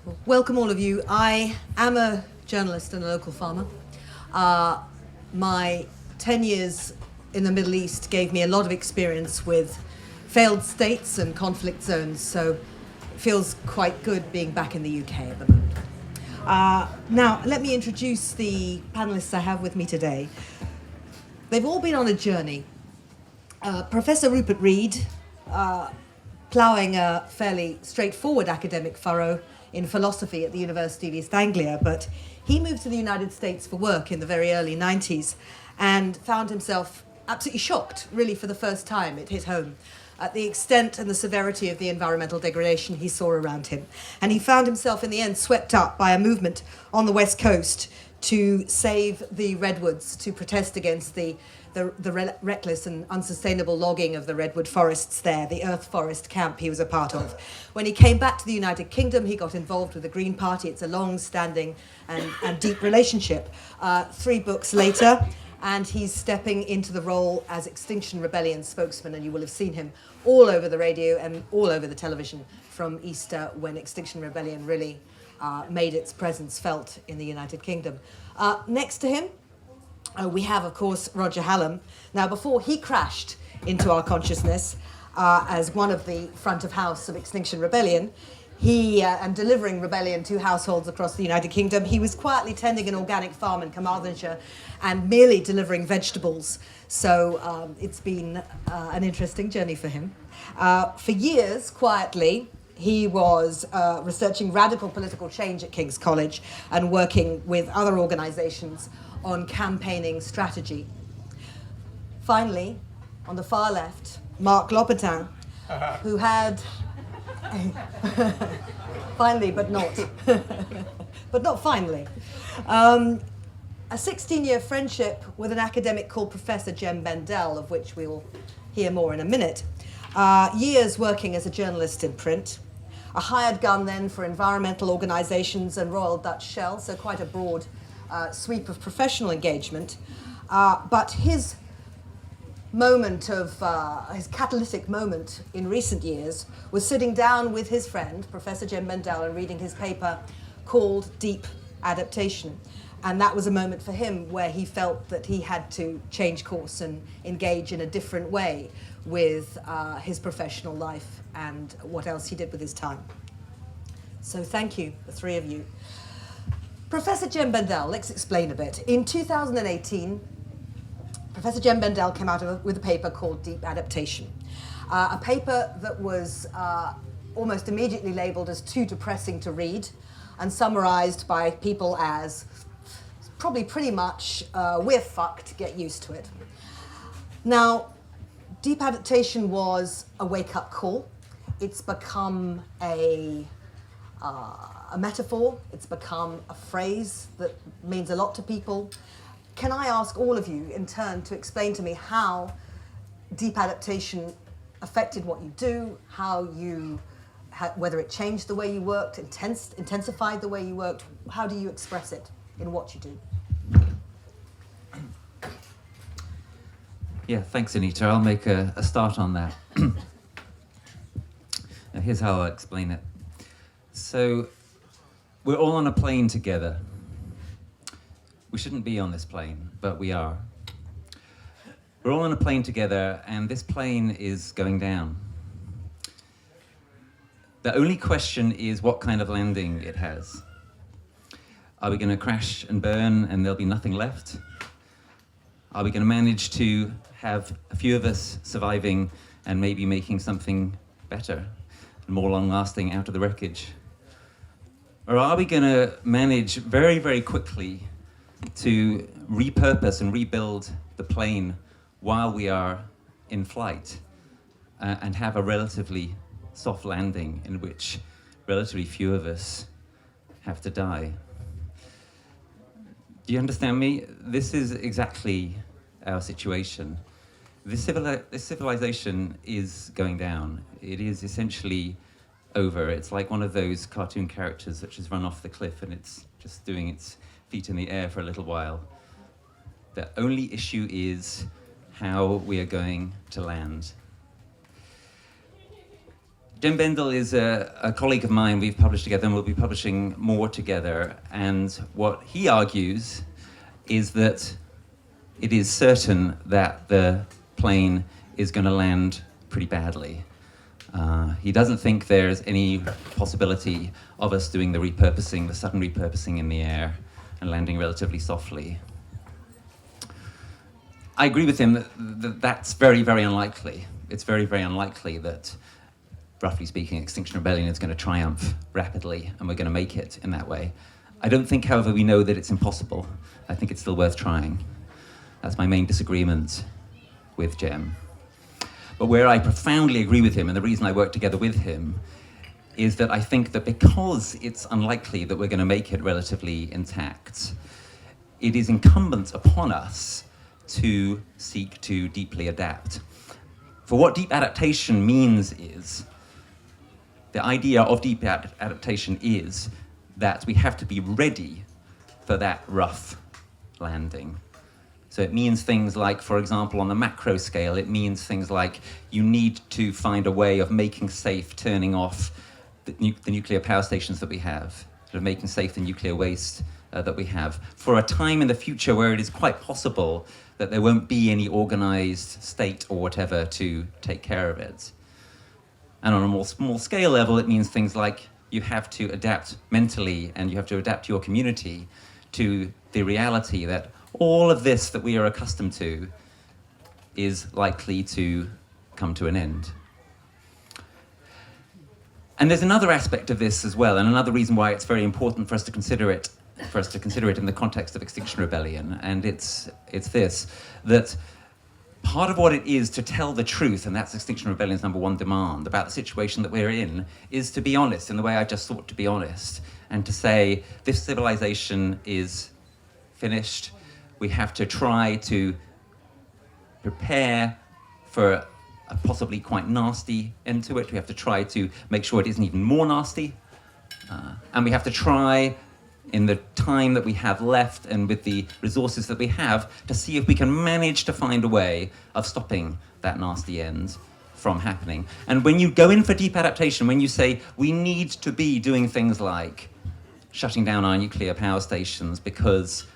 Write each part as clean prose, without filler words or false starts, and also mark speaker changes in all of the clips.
Speaker 1: Well, welcome all of you. I am a journalist and a local farmer. My 10 years in the Middle East gave me a lot of experience with failed states and conflict zones, so it feels quite good being back in the UK at the moment. Now, let me introduce the panelists I have with me today. They've all been on a journey. Professor Rupert Reed, ploughing a fairly straightforward academic furrow in philosophy at the University of East Anglia, but he moved to the United States for work in the very early 90s and found himself absolutely shocked, really for the first time. It hit home at the extent and the severity of the environmental degradation he saw around him. And he found himself in the end swept up by a movement on the West Coast to save the redwoods, to protest against the reckless and unsustainable logging of the redwood forests there, the Earth Forest camp he was a part of. When he came back to the United Kingdom, he got involved with the Green Party. It's a long-standing and deep relationship. 3 books later, and he's stepping into the role as Extinction Rebellion spokesman, and you will have seen him all over the radio and all over the television from Easter when Extinction Rebellion really made its presence felt in the United Kingdom. Next to him, we have, of course, Roger Hallam. Now, before he crashed into our consciousness as one of the front of house of Extinction Rebellion, and delivering rebellion to households across the United Kingdom, he was quietly tending an organic farm in Carmarthenshire and merely delivering vegetables. So it's been an interesting journey for him. For years, quietly, he was researching radical political change at King's College and working with other organisations on campaigning strategy. Finally, on the far left, Marc Lopatin, who had finally, but not but not finally, a 16-year friendship with an academic called Professor Jem Bendell, of which we'll hear more in a minute. Years working as a journalist in print, a hired gun then for environmental organisations and Royal Dutch Shell, so quite a broad sweep of professional engagement. But his moment of, his catalytic moment in recent years was sitting down with his friend, Professor Jem Bendell, and reading his paper called Deep Adaptation. And that was a moment for him where he felt that he had to change course and engage in a different way with his professional life and what else he did with his time. So thank you, the 3 of you. Professor Jem Bendell, let's explain a bit. In 2018, Professor Jem Bendell came out with a paper called Deep Adaptation, a paper that was almost immediately labelled as too depressing to read and summarised by people as probably pretty much, we're fucked, get used to it. Now, Deep Adaptation was a wake-up call. It's become a metaphor, it's become a phrase that means a lot to people. Can I ask all of you in turn to explain to me how deep adaptation affected what you do, whether it changed the way you worked, intensified the way you worked, how do you express it in what you do?
Speaker 2: Yeah, thanks, Anita. I'll make a start on that. Now, here's how I'll explain it. So, we're all on a plane together. We shouldn't be on this plane, but we are. We're all on a plane together, and this plane is going down. The only question is what kind of landing it has. Are we going to crash and burn, and there'll be nothing left? Are we going to manage to have a few of us surviving and maybe making something better and more long-lasting out of the wreckage? Or are we going to manage very, very quickly to repurpose and rebuild the plane while we are in flight and have a relatively soft landing in which relatively few of us have to die? Do you understand me? This is exactly our situation. This civilization is going down. It is essentially over. It's like one of those cartoon characters that just run off the cliff and it's just doing its feet in the air for a little while. The only issue is how we are going to land. Jem Bendel is a colleague of mine. We've published together and we'll be publishing more together. And what he argues is that it is certain that the plane is going to land pretty badly. He doesn't think there's any possibility of us doing the repurposing, the sudden repurposing in the air and landing relatively softly. I agree with him that that's very, very unlikely. It's very, very unlikely that, roughly speaking, Extinction Rebellion is going to triumph rapidly and we're going to make it in that way. I don't think, however, we know that it's impossible. I think it's still worth trying. That's my main disagreement with Jem. But where I profoundly agree with him, and the reason I work together with him, is that I think that because it's unlikely that we're going to make it relatively intact, it is incumbent upon us to seek to deeply adapt. For what deep adaptation means is, the idea of deep adaptation is that we have to be ready for that rough landing. So it means things like, for example, on the macro scale, it means things like you need to find a way of making safe turning off the nuclear power stations that we have, sort of making safe the nuclear waste that we have, for a time in the future where it is quite possible that there won't be any organized state or whatever to take care of it. And on a more small scale level, it means things like you have to adapt mentally and you have to adapt your community to the reality that all of this that we are accustomed to is likely to come to an end. And there's another aspect of this as well, and another reason why it's very important for us to consider it in the context of Extinction Rebellion, and it's this, that part of what it is to tell the truth, and that's Extinction Rebellion's number one demand about the situation that we're in, is to be honest in the way I just sought to be honest, and to say this civilization is finished. We have to try to prepare for a possibly quite nasty end to it. We have to try to make sure it isn't even more nasty. And we have to try, in the time that we have left and with the resources that we have, to see if we can manage to find a way of stopping that nasty end from happening. And when you go in for deep adaptation, when you say we need to be doing things like shutting down our nuclear power stations because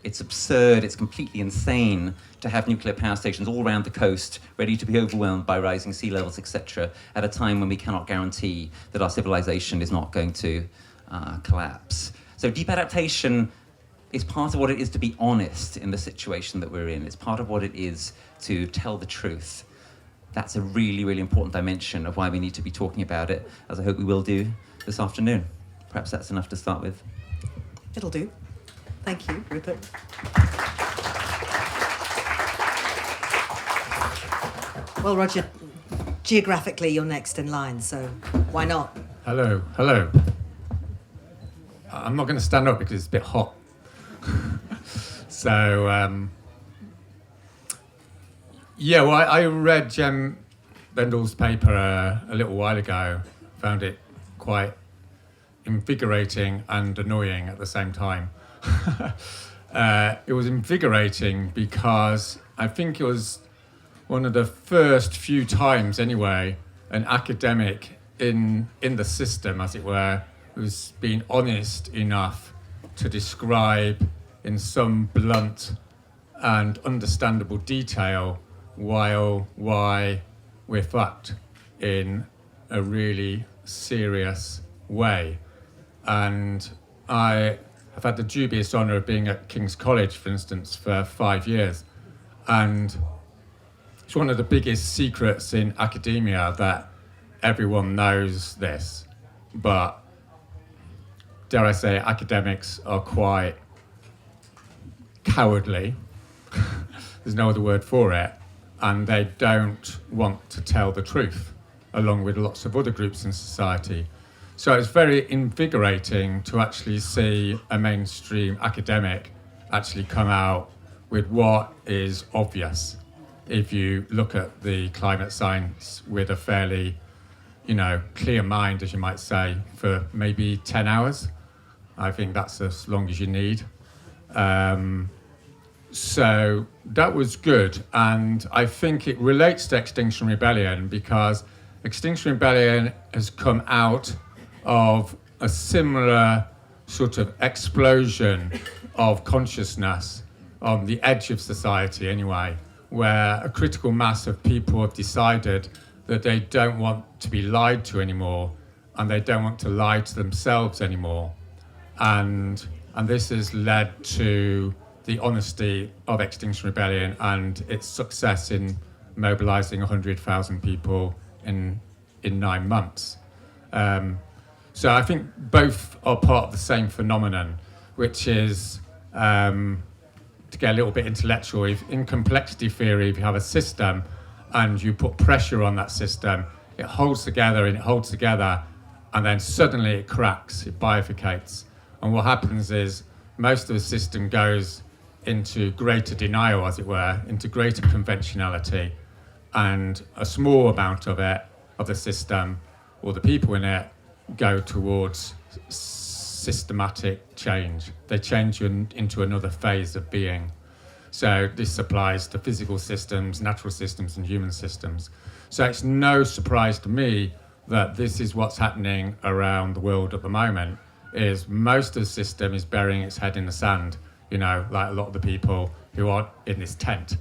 Speaker 2: it's absurd, it's completely insane to have nuclear power stations all around the coast ready to be overwhelmed by rising sea levels, etc., at a time when we cannot guarantee that our civilization is not going to collapse. So deep adaptation is part of what it is to be honest in the situation that we're in. It's part of what it is to tell the truth. That's a really, really important dimension of why we need to be talking about it, as I hope we will do this afternoon. Perhaps that's enough to start with.
Speaker 1: It'll do. Thank you, Rupert. Well, Roger, geographically you're next in line, so why not?
Speaker 3: Hello. I'm not going to stand up because it's a bit hot. I read Jem Bendel's paper a little while ago. Found it quite invigorating and annoying at the same time. It was invigorating because I think it was one of the first few times, anyway, an academic in the system, as it were, who's been honest enough to describe in some blunt and understandable detail why we're fucked in a really serious way. And I have had the dubious honour of being at King's College, for instance, for 5 years. And it's one of the biggest secrets in academia that everyone knows this. But, dare I say, academics are quite cowardly. There's no other word for it. And they don't want to tell the truth, along with lots of other groups in society. So it's very invigorating to actually see a mainstream academic actually come out with what is obvious. If you look at the climate science with a fairly, clear mind, as you might say, for maybe 10 hours. I think that's as long as you need. So that was good. And I think it relates to Extinction Rebellion because Extinction Rebellion has come out of a similar sort of explosion of consciousness on the edge of society anyway, where a critical mass of people have decided that they don't want to be lied to anymore, and they don't want to lie to themselves anymore. And this has led to the honesty of Extinction Rebellion and its success in mobilizing 100,000 people in 9 months. So I think both are part of the same phenomenon, which is, to get a little bit intellectual, in complexity theory, if you have a system and you put pressure on that system, it holds together and it holds together, and then suddenly it cracks, it bifurcates. And what happens is most of the system goes into greater denial, as it were, into greater conventionality, and a small amount of it, of the system, or the people in it, go towards systematic change. They change you into another phase of being. So this applies to physical systems, natural systems, and human systems. So it's no surprise to me that this is what's happening around the world at the moment, is most of the system is burying its head in the sand, you know, like a lot of the people who are in this tent.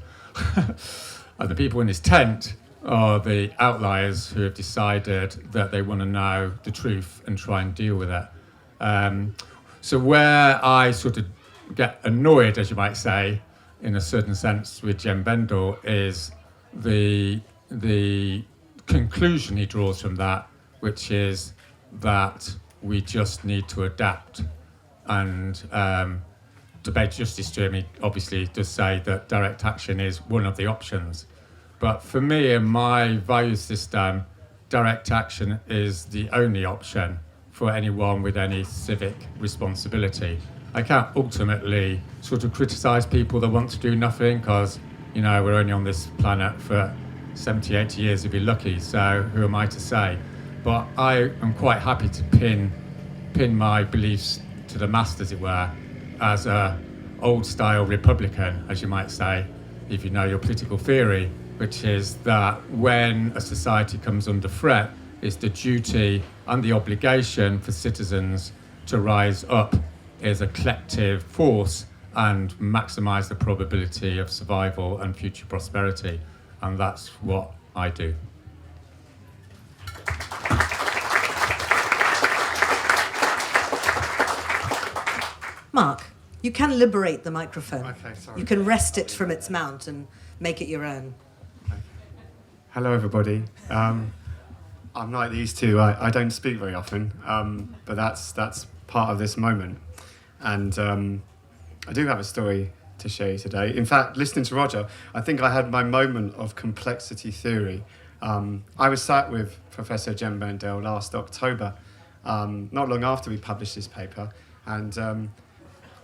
Speaker 3: And the people in this tent are the outliers who have decided that they want to know the truth and try and deal with it. So where I sort of get annoyed, as you might say, in a certain sense with Jem Bendel, is the conclusion he draws from that, which is that we just need to adapt. And Debate Justice Germany obviously does say that direct action is one of the options. But for me, in my value system, direct action is the only option for anyone with any civic responsibility. I can't ultimately sort of criticise people that want to do nothing, because, you know, we're only on this planet for 70, 80 years if you're lucky, so who am I to say? But I am quite happy to pin my beliefs to the mast, as it were, as a old-style Republican, as you might say, if you know your political theory, which is that when a society comes under threat, it's the duty and the obligation for citizens to rise up as a collective force and maximise the probability of survival and future prosperity. And that's what I do.
Speaker 1: Marc, you can liberate the microphone.
Speaker 4: Okay, sorry.
Speaker 1: You can wrest it from its mount and make it your own.
Speaker 4: Hello, everybody. I'm like these two. I don't speak very often, but that's part of this moment. And I do have a story to share you today. In fact, listening to Roger, I think I had my moment of complexity theory. I was sat with Professor Jem Bendel last October, not long after we published this paper, and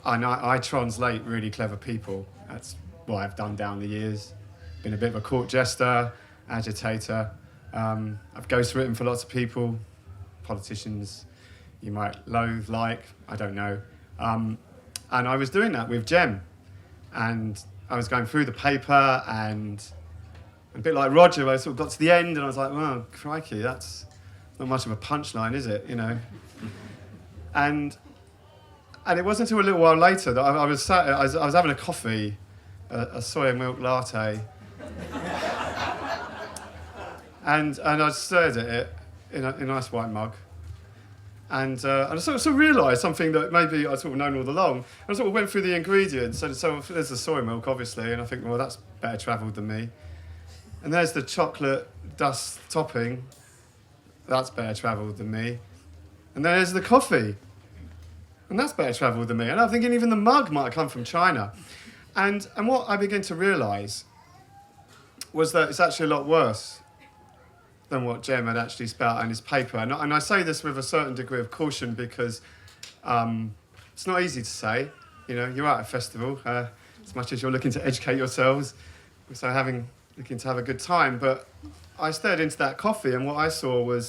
Speaker 4: I translate really clever people. That's what I've done down the years. Been a bit of a court jester, agitator. I've ghostwritten for lots of people, politicians you might loathe, I don't know. And I was doing that with Jem. And I was going through the paper, and a bit like Roger, I sort of got to the end and I was like, well, crikey, that's not much of a punchline, is it, you know? And it wasn't until a little while later that I was having a coffee, a soy milk latte, and I stared at it in a nice white mug. And I sort of realised something that maybe I'd sort of known all along. I sort of went through the ingredients. So there's the soy milk, obviously, and I think, well, that's better travelled than me. And there's the chocolate dust topping. That's better travelled than me. And then there's the coffee. And that's better travelled than me. And I'm thinking even the mug might have come from China. And what I began to realise was that it's actually a lot worse than what Jem had actually spelled out in his paper. And I say this with a certain degree of caution because it's not easy to say. You know, you're at a festival, as much as you're looking to educate yourselves, so looking to have a good time. But I stared into that coffee, and what I saw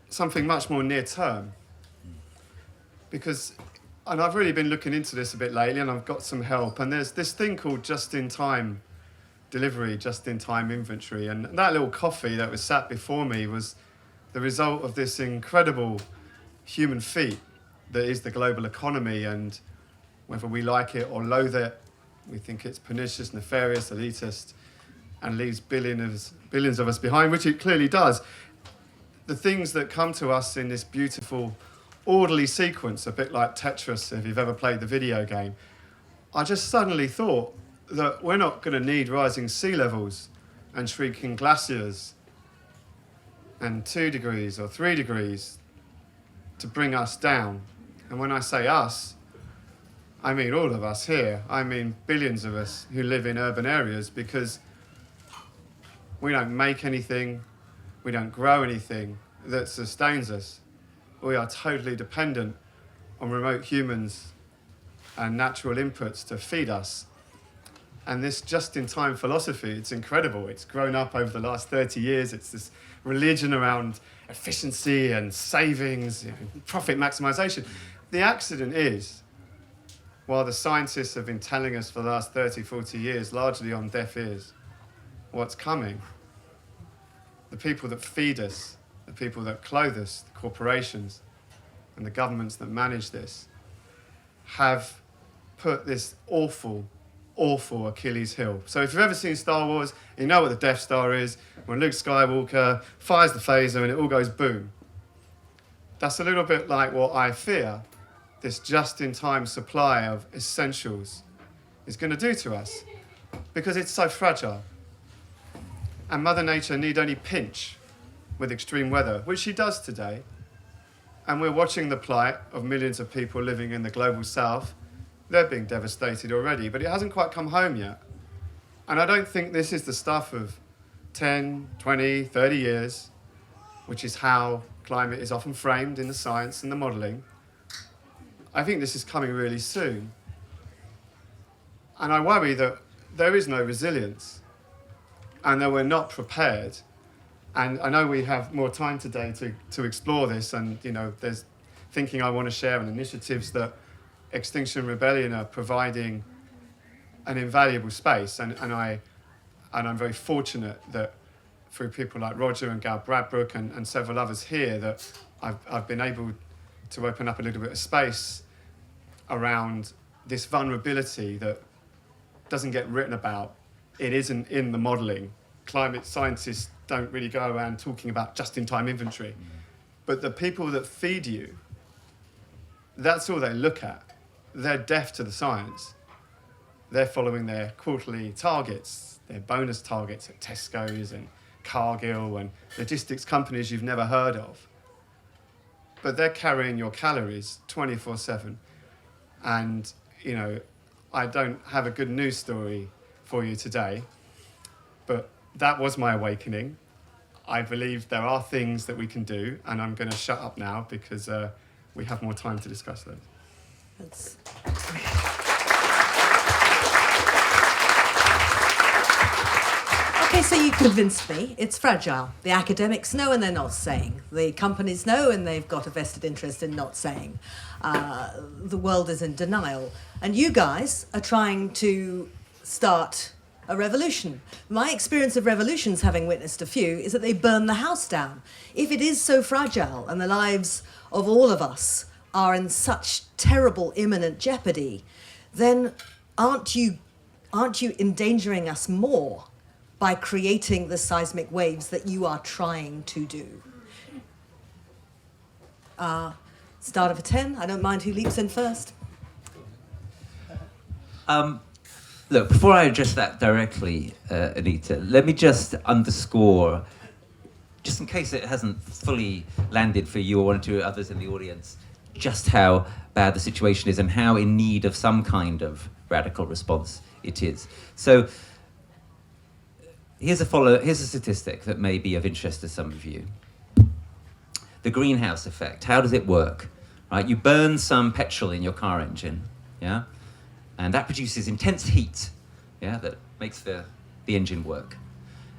Speaker 4: something much more near term. And I've really been looking into this a bit lately, and I've got some help. And there's this thing called just-in-time delivery, just-in-time inventory. And that little coffee that was sat before me was the result of this incredible human feat that is the global economy. And whether we like it or loathe it, we think it's pernicious, nefarious, elitist, and leaves billions of us behind, which it clearly does. The things that come to us in this beautiful, orderly sequence, a bit like Tetris, if you've ever played the video game, I just suddenly thought that we're not going to need rising sea levels and shrinking glaciers and 2 degrees or 3 degrees to bring us down. And when I say us, I mean all of us here. I mean billions of us who live in urban areas, because we don't make anything, we don't grow anything that sustains us. We are totally dependent on remote humans and natural inputs to feed us. And this just-in-time philosophy, it's incredible. It's grown up over the last 30 years. It's this religion around efficiency and savings, profit maximization. The accident is, while the scientists have been telling us for the last 30, 40 years, largely on deaf ears, what's coming, the people that feed us, the people that clothe us, the corporations, and the governments that manage this, have put this awful Achilles heel. So if you've ever seen Star Wars, you know what the Death Star is. When Luke Skywalker fires the phaser and it all goes boom. That's a little bit like what I fear this just-in-time supply of essentials is going to do to us, because it's so fragile. And Mother Nature need only pinch with extreme weather, which she does today. And we're watching the plight of millions of people living in the global south. They're being devastated already, but it hasn't quite come home yet. And I don't think this is the stuff of 10, 20, 30 years, which is how climate is often framed in the science and the modelling. I think this is coming really soon. And I worry that there is no resilience and that we're not prepared. And I know we have more time today to explore this, and there's thinking I want to share and initiatives that Extinction Rebellion are providing an invaluable space, and I'm very fortunate that through people like Roger and Gal Bradbrook and several others here that I've been able to open up a little bit of space around this vulnerability that doesn't get written about. It isn't in the modelling. Climate scientists don't really go around talking about just-in-time inventory. But the people that feed you, that's all they look at. They're deaf to the science. They're following their quarterly targets, their bonus targets at Tesco's and Cargill and logistics companies you've never heard of. But they're carrying your calories 24/7. And, I don't have a good news story for you today, but that was my awakening. I believe there are things that we can do, and I'm going to shut up now because we have more time to discuss those.
Speaker 1: That's... Okay, so you convinced me. It's fragile. The academics know and they're not saying. The companies know and they've got a vested interest in not saying. The world is in denial. And you guys are trying to start a revolution. My experience of revolutions, having witnessed a few, is that they burn the house down. If it is so fragile and the lives of all of us are in such terrible imminent jeopardy, then aren't you endangering us more by creating the seismic waves that you are trying to do? Start of a 10. I don't mind who leaps in first.
Speaker 2: Look, before I address that directly, Anita, let me just underscore, just in case it hasn't fully landed for you or one or two others in the audience, just how bad the situation is and how in need of some kind of radical response it is. So here's a statistic that may be of interest to some of you. The greenhouse effect. How does it work? Right? You burn some petrol in your car engine, yeah? And that produces intense heat, yeah, that makes the engine work.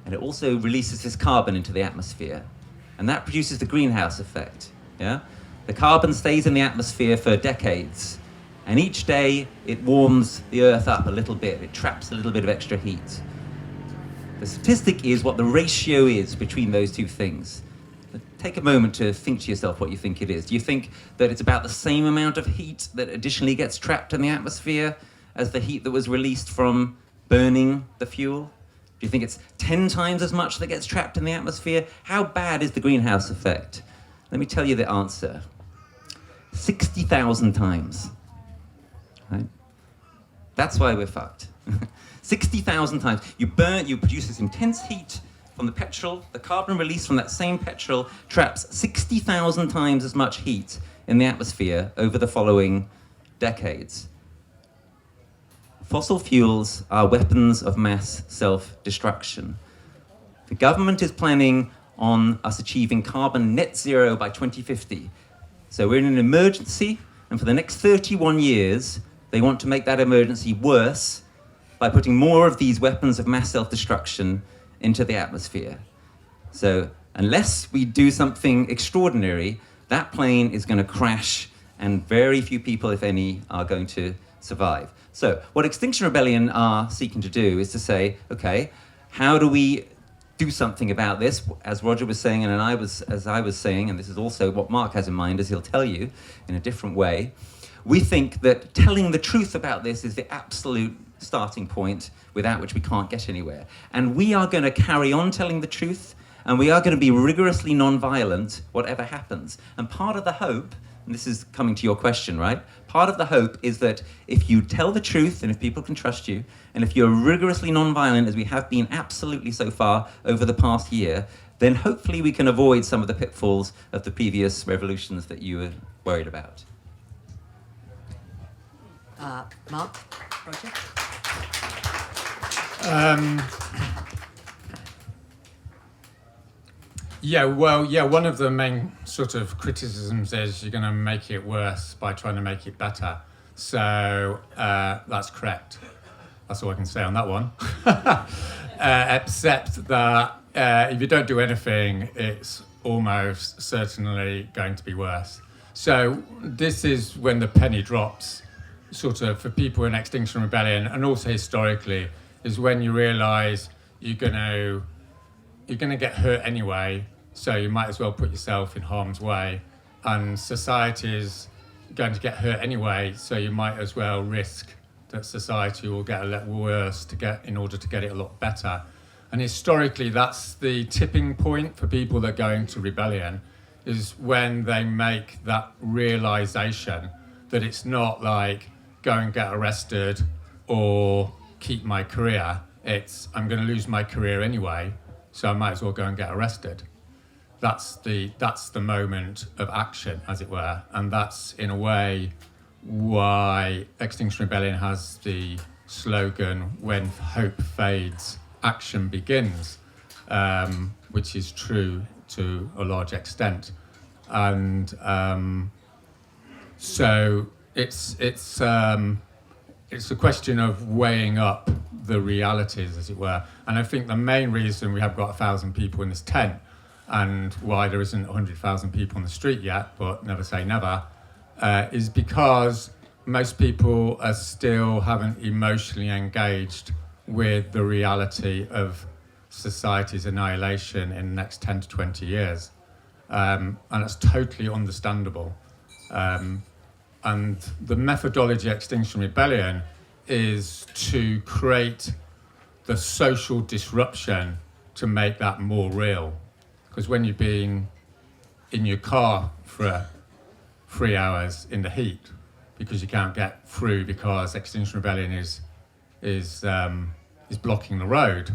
Speaker 2: And it also releases this carbon into the atmosphere. And that produces the greenhouse effect, yeah? The carbon stays in the atmosphere for decades. And each day it warms the earth up a little bit. It traps a little bit of extra heat. The statistic is what the ratio is between those two things. Take a moment to think to yourself what you think it is. Do you think that it's about the same amount of heat that additionally gets trapped in the atmosphere as the heat that was released from burning the fuel? Do you think it's 10 times as much that gets trapped in the atmosphere? How bad is the greenhouse effect? Let me tell you the answer. 60,000 times. Right? That's why we're fucked. 60,000 times. You produce this intense heat from the petrol. The carbon released from that same petrol traps 60,000 times as much heat in the atmosphere over the following decades. Fossil fuels are weapons of mass self-destruction. The government is planning on us achieving carbon net zero by 2050. So we're in an emergency, and for the next 31 years, they want to make that emergency worse by putting more of these weapons of mass self-destruction into the atmosphere. So unless we do something extraordinary, that plane is going to crash, and very few people, if any, are going to survive. So what Extinction Rebellion are seeking to do is to say, okay, how do we do something about this? As Roger was saying, and as I was saying, and this is also what Marc has in mind, as he'll tell you in a different way, we think that telling the truth about this is the absolute starting point without which we can't get anywhere. And we are going to carry on telling the truth, and we are going to be rigorously non-violent whatever happens. And part of the hope, and this is coming to your question, right? Part of the hope is that if you tell the truth and if people can trust you, and if you're rigorously non-violent, as we have been absolutely so far over the past year, then hopefully we can avoid some of the pitfalls of the previous revolutions that you were worried about.
Speaker 1: Marc, Roger?
Speaker 3: One of the main sort of criticisms is you're going to make it worse by trying to make it better. So that's correct. That's all I can say on that one. Except that if you don't do anything, it's almost certainly going to be worse. So this is when the penny drops, sort of for people in Extinction Rebellion, and also historically, is when you realise you're going to get hurt anyway, so you might as well put yourself in harm's way, and society's going to get hurt anyway, so you might as well risk that society will get a lot worse in order to get it a lot better. And historically, that's the tipping point for people that go into rebellion, is when they make that realisation that it's not like go and get arrested or keep my career. It's I'm going to lose my career anyway, so I might as well go and get arrested. That's the moment of action, as it were, and that's in a way why Extinction Rebellion has the slogan "When hope fades, action begins," which is true to a large extent, and so it's a question of weighing up the realities, as it were. And I think the main reason we have got 1,000 people in this tent, and why there isn't 100,000 people on the street yet, but never say never, is because most people are still haven't emotionally engaged with the reality of society's annihilation in the next 10 to 20 years. And it's totally understandable. And the methodology of Extinction Rebellion is to create the social disruption to make that more real. Because when you've been in your car for 3 hours in the heat because you can't get through because Extinction Rebellion is blocking the road,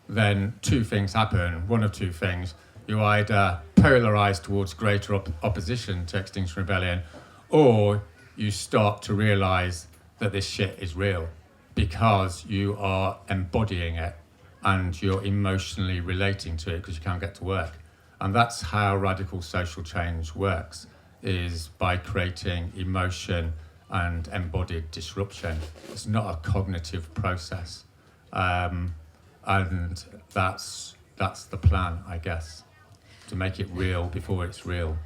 Speaker 3: then two things happen. One of two things. You either polarize towards greater opposition to Extinction Rebellion, or you start to realize that this shit is real because you are embodying it and you're emotionally relating to it because you can't get to work. And that's how radical social change works, is by creating emotion and embodied disruption. It's not a cognitive process. And that's the plan, I guess, to make it real before it's real.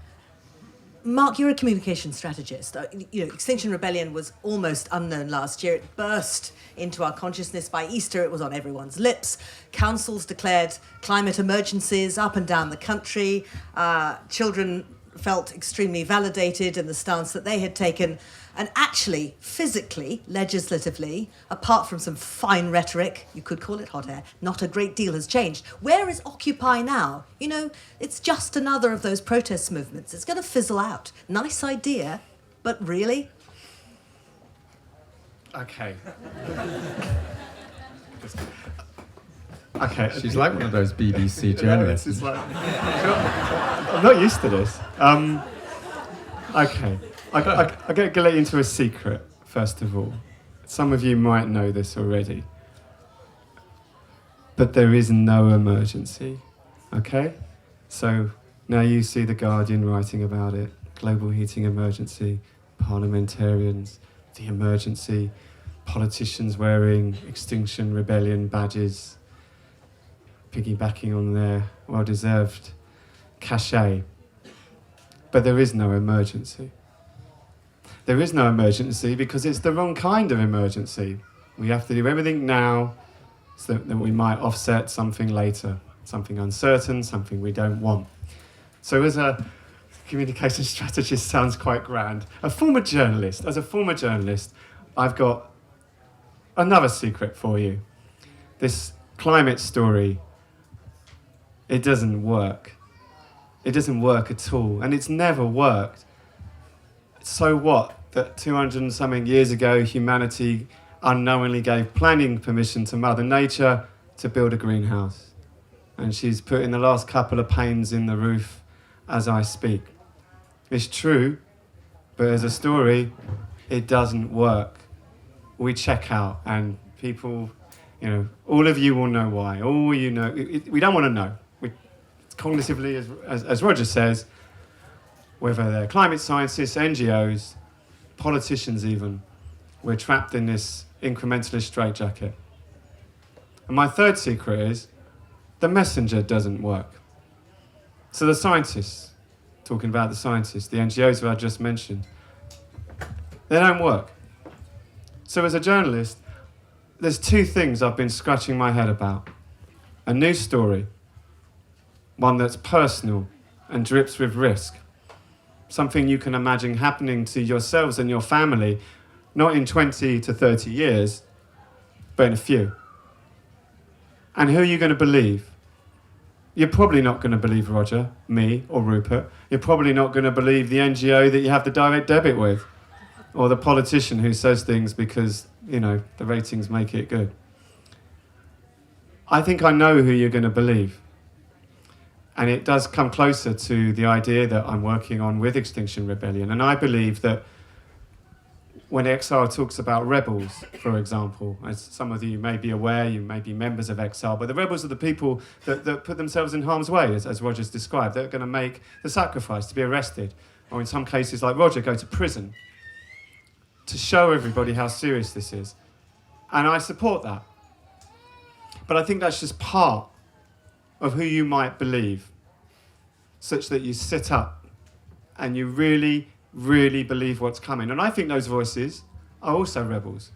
Speaker 1: Marc, you're a communication strategist. Extinction Rebellion was almost unknown last year. It burst into our consciousness by Easter. It was on everyone's lips. Councils declared climate emergencies up and down the country. Children felt extremely validated in the stance that they had taken. And actually, physically, legislatively, apart from some fine rhetoric, you could call it hot air, not a great deal has changed. Where is Occupy now? It's just another of those protest movements. It's going to fizzle out. Nice idea, but really?
Speaker 4: Okay. Okay.
Speaker 3: She's like one of those BBC journalists.
Speaker 4: It's like, I'm not used to this. Okay. I'm going to let you into a secret, first of all. Some of you might know this already. But there is no emergency, okay? So now you see The Guardian writing about it, global heating emergency, parliamentarians, the emergency, politicians wearing Extinction Rebellion badges, piggybacking on their well-deserved cachet. But there is no emergency. There is no emergency because it's the wrong kind of emergency. We have to do everything now so that we might offset something later, something uncertain, something we don't want. So as a communication strategist sounds quite grand. As a former journalist, I've got another secret for you. This climate story, it doesn't work. It doesn't work at all, and it's never worked. So what? That 200 and something years ago, humanity unknowingly gave planning permission to Mother Nature to build a greenhouse. And she's putting the last couple of panes in the roof as I speak. It's true, but as a story, it doesn't work. We check out, and people, all of you will know why. All you know, we don't want to know. Cognitively, as Roger says, whether they're climate scientists, NGOs, politicians even, we're trapped in this incrementalist straitjacket. And my third secret is the messenger doesn't work. So the scientists, talking about the scientists, the NGOs who I just mentioned, they don't work. So as a journalist, there's two things I've been scratching my head about. A news story, one that's personal and drips with risk. Something you can imagine happening to yourselves and your family, not in 20 to 30 years, but in a few. And who are you going to believe? You're probably not going to believe Roger, me, or Rupert. You're probably not going to believe the NGO that you have the direct debit with, or the politician who says things because, the ratings make it good. I think I know who you're going to believe. And it does come closer to the idea that I'm working on with Extinction Rebellion. And I believe that when XR talks about rebels, for example, as some of you may be aware, you may be members of XR, but the rebels are the people that put themselves in harm's way, as Roger's described. They're going to make the sacrifice to be arrested, or in some cases, like Roger, go to prison to show everybody how serious this is. And I support that. But I think that's just part of who you might believe, such that you sit up and you really, really believe what's coming. And I think those voices are also rebels.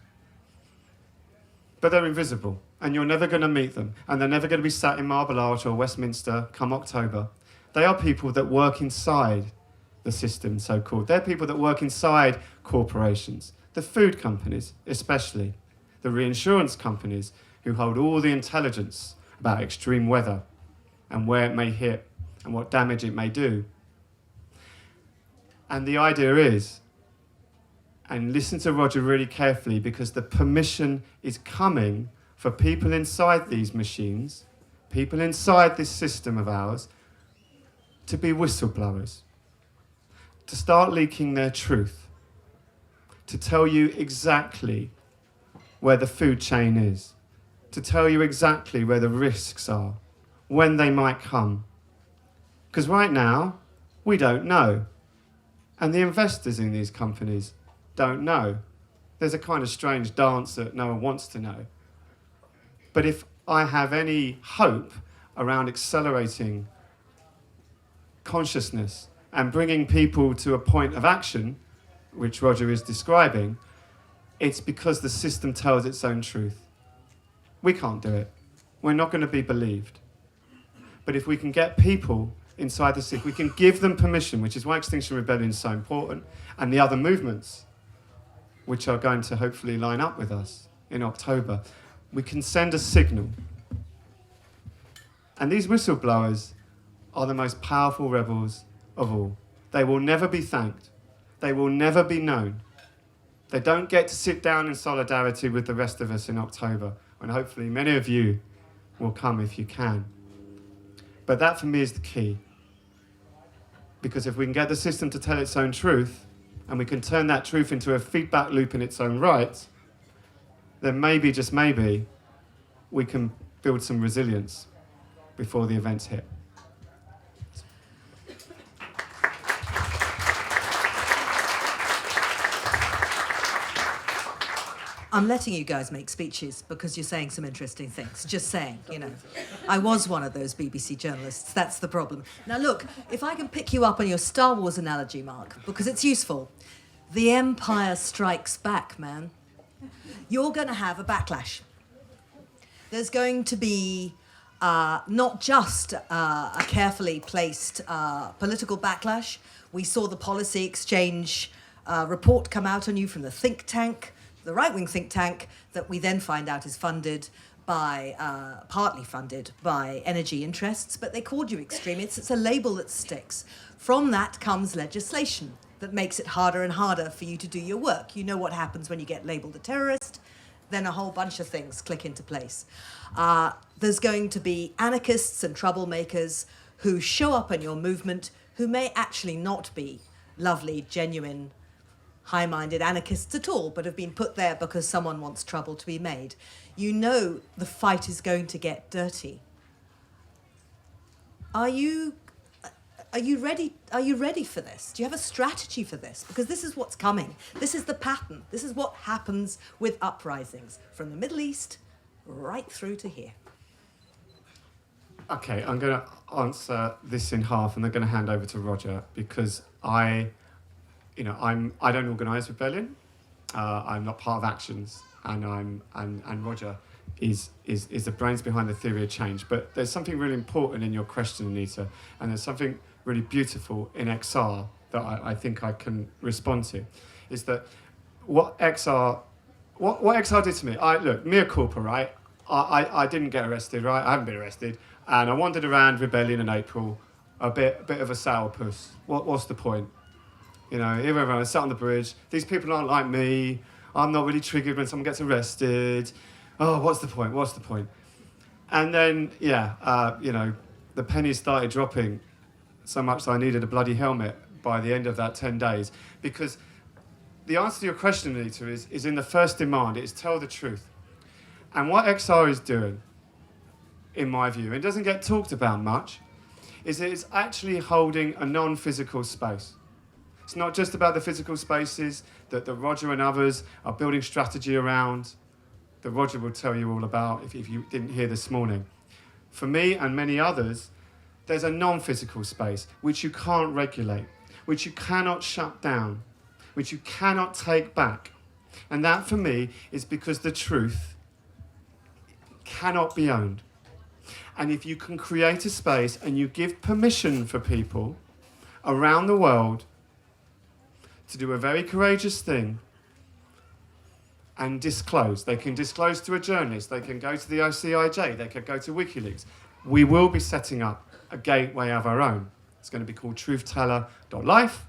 Speaker 4: But they're invisible, and you're never going to meet them, and they're never going to be sat in Marble Arch or Westminster come October. They are people that work inside the system, so-called. They're people that work inside corporations, the food companies especially, the reinsurance companies who hold all the intelligence about extreme weather and where it may hit and what damage it may do. And the idea is, and listen to Roger really carefully, because the permission is coming for people inside these machines, people inside this system of ours, to be whistleblowers, to start leaking their truth, to tell you exactly where the food chain is, to tell you exactly where the risks are, when they might come. Because right now, we don't know. And the investors in these companies don't know. There's a kind of strange dance that no one wants to know. But if I have any hope around accelerating consciousness and bringing people to a point of action, which Roger is describing, it's because the system tells its own truth. We can't do it. We're not going to be believed. But if we can get people inside the system, we can give them permission, which is why Extinction Rebellion is so important, and the other movements, which are going to hopefully line up with us in October, we can send a signal. And these whistleblowers are the most powerful rebels of all. They will never be thanked. They will never be known. They don't get to sit down in solidarity with the rest of us in October, and hopefully many of you will come if you can. But that for me is the key. Because if we can get the system to tell its own truth, and we can turn that truth into a feedback loop in its own right, then maybe, just maybe, we can build some resilience before the events hit.
Speaker 1: I'm letting you guys make speeches because you're saying some interesting things. Just saying, you know. I was one of those BBC journalists. That's the problem. Now look, if I can pick you up on your Star Wars analogy, Marc, because it's useful. The Empire strikes back, man. You're going to have a backlash. There's going to be not just a carefully placed political backlash. We saw the policy exchange report come out on you from the think tank, the right-wing think tank, that we then find out is funded by, partly funded by energy interests, but they called you extremists. It's a label that sticks. From that comes legislation that makes it harder and harder for you to do your work. You know what happens when you get labelled a terrorist, then a whole bunch of things click into place. There's going to be anarchists and troublemakers who show up in your movement who may actually not be lovely, genuine, high-minded anarchists at all, but have been put there because someone wants trouble to be made. You know the fight is going to get dirty. Are you ready? Are you ready for this? Do you have a strategy for this? Because this is what's coming. This is the pattern. This is what happens with uprisings from the Middle East right through to here.
Speaker 4: Okay, I'm going to answer this in half, and then going to hand over to Roger, because I don't organise rebellion. I'm not part of actions, and Roger is the brains behind the theory of change. But there's something really important in your question, Anita, and there's something really beautiful in XR that I think I can respond to. Is that what XR did to me? Look, mea culpa, right? I didn't get arrested, right? I haven't been arrested, and I wandered around Rebellion in April, a bit of a sourpuss. What's the point? You know, here I sat on the bridge. These people aren't like me. I'm not really triggered when someone gets arrested. Oh, what's the point? What's the point? And then, the pennies started dropping so much that I needed a bloody helmet by the end of that 10 days. Because the answer to your question, Anita, is in the first demand. It is tell the truth. And what XR is doing, in my view, and doesn't get talked about much, is that it's actually holding a non-physical space. It's not just about the physical spaces that Roger and others are building strategy around, that Roger will tell you all about if you didn't hear this morning. For me and many others, there's a non-physical space which you can't regulate, which you cannot shut down, which you cannot take back. And that, for me, is because the truth cannot be owned. And if you can create a space and you give permission for people around the world to do a very courageous thing and disclose. They can disclose to a journalist, they can go to the OCIJ, they could go to WikiLeaks. We will be setting up a gateway of our own. It's going to be called truthteller.life.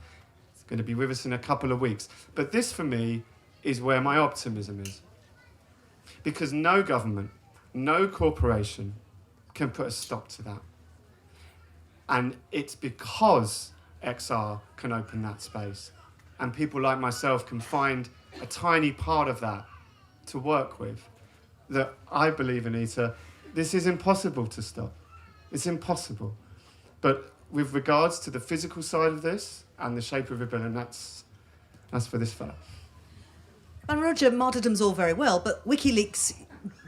Speaker 4: It's going to be with us in a couple of weeks. But this, for me, is where my optimism is. Because no government, no corporation can put a stop to that. And it's because XR can open that space. And people like myself can find a tiny part of that to work with, that I believe, Anita, this is impossible to stop. It's impossible. But with regards to the physical side of this and the shape of rebellion, that's for this fella.
Speaker 1: And Roger, martyrdom's all very well, but WikiLeaks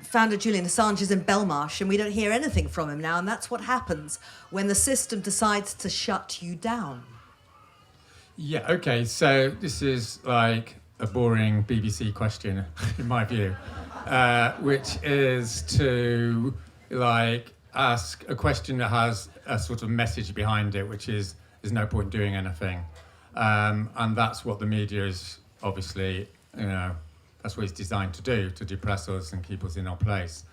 Speaker 1: founder Julian Assange is in Belmarsh and we don't hear anything from him now, and that's what happens when the system decides to shut you down.
Speaker 3: Yeah, okay, so this is like a boring BBC question, in my view, which is to like ask a question that has a sort of message behind it, which is there's no point doing anything. And that's what the media is obviously, that's what it's designed to do, to depress us and keep us in our place.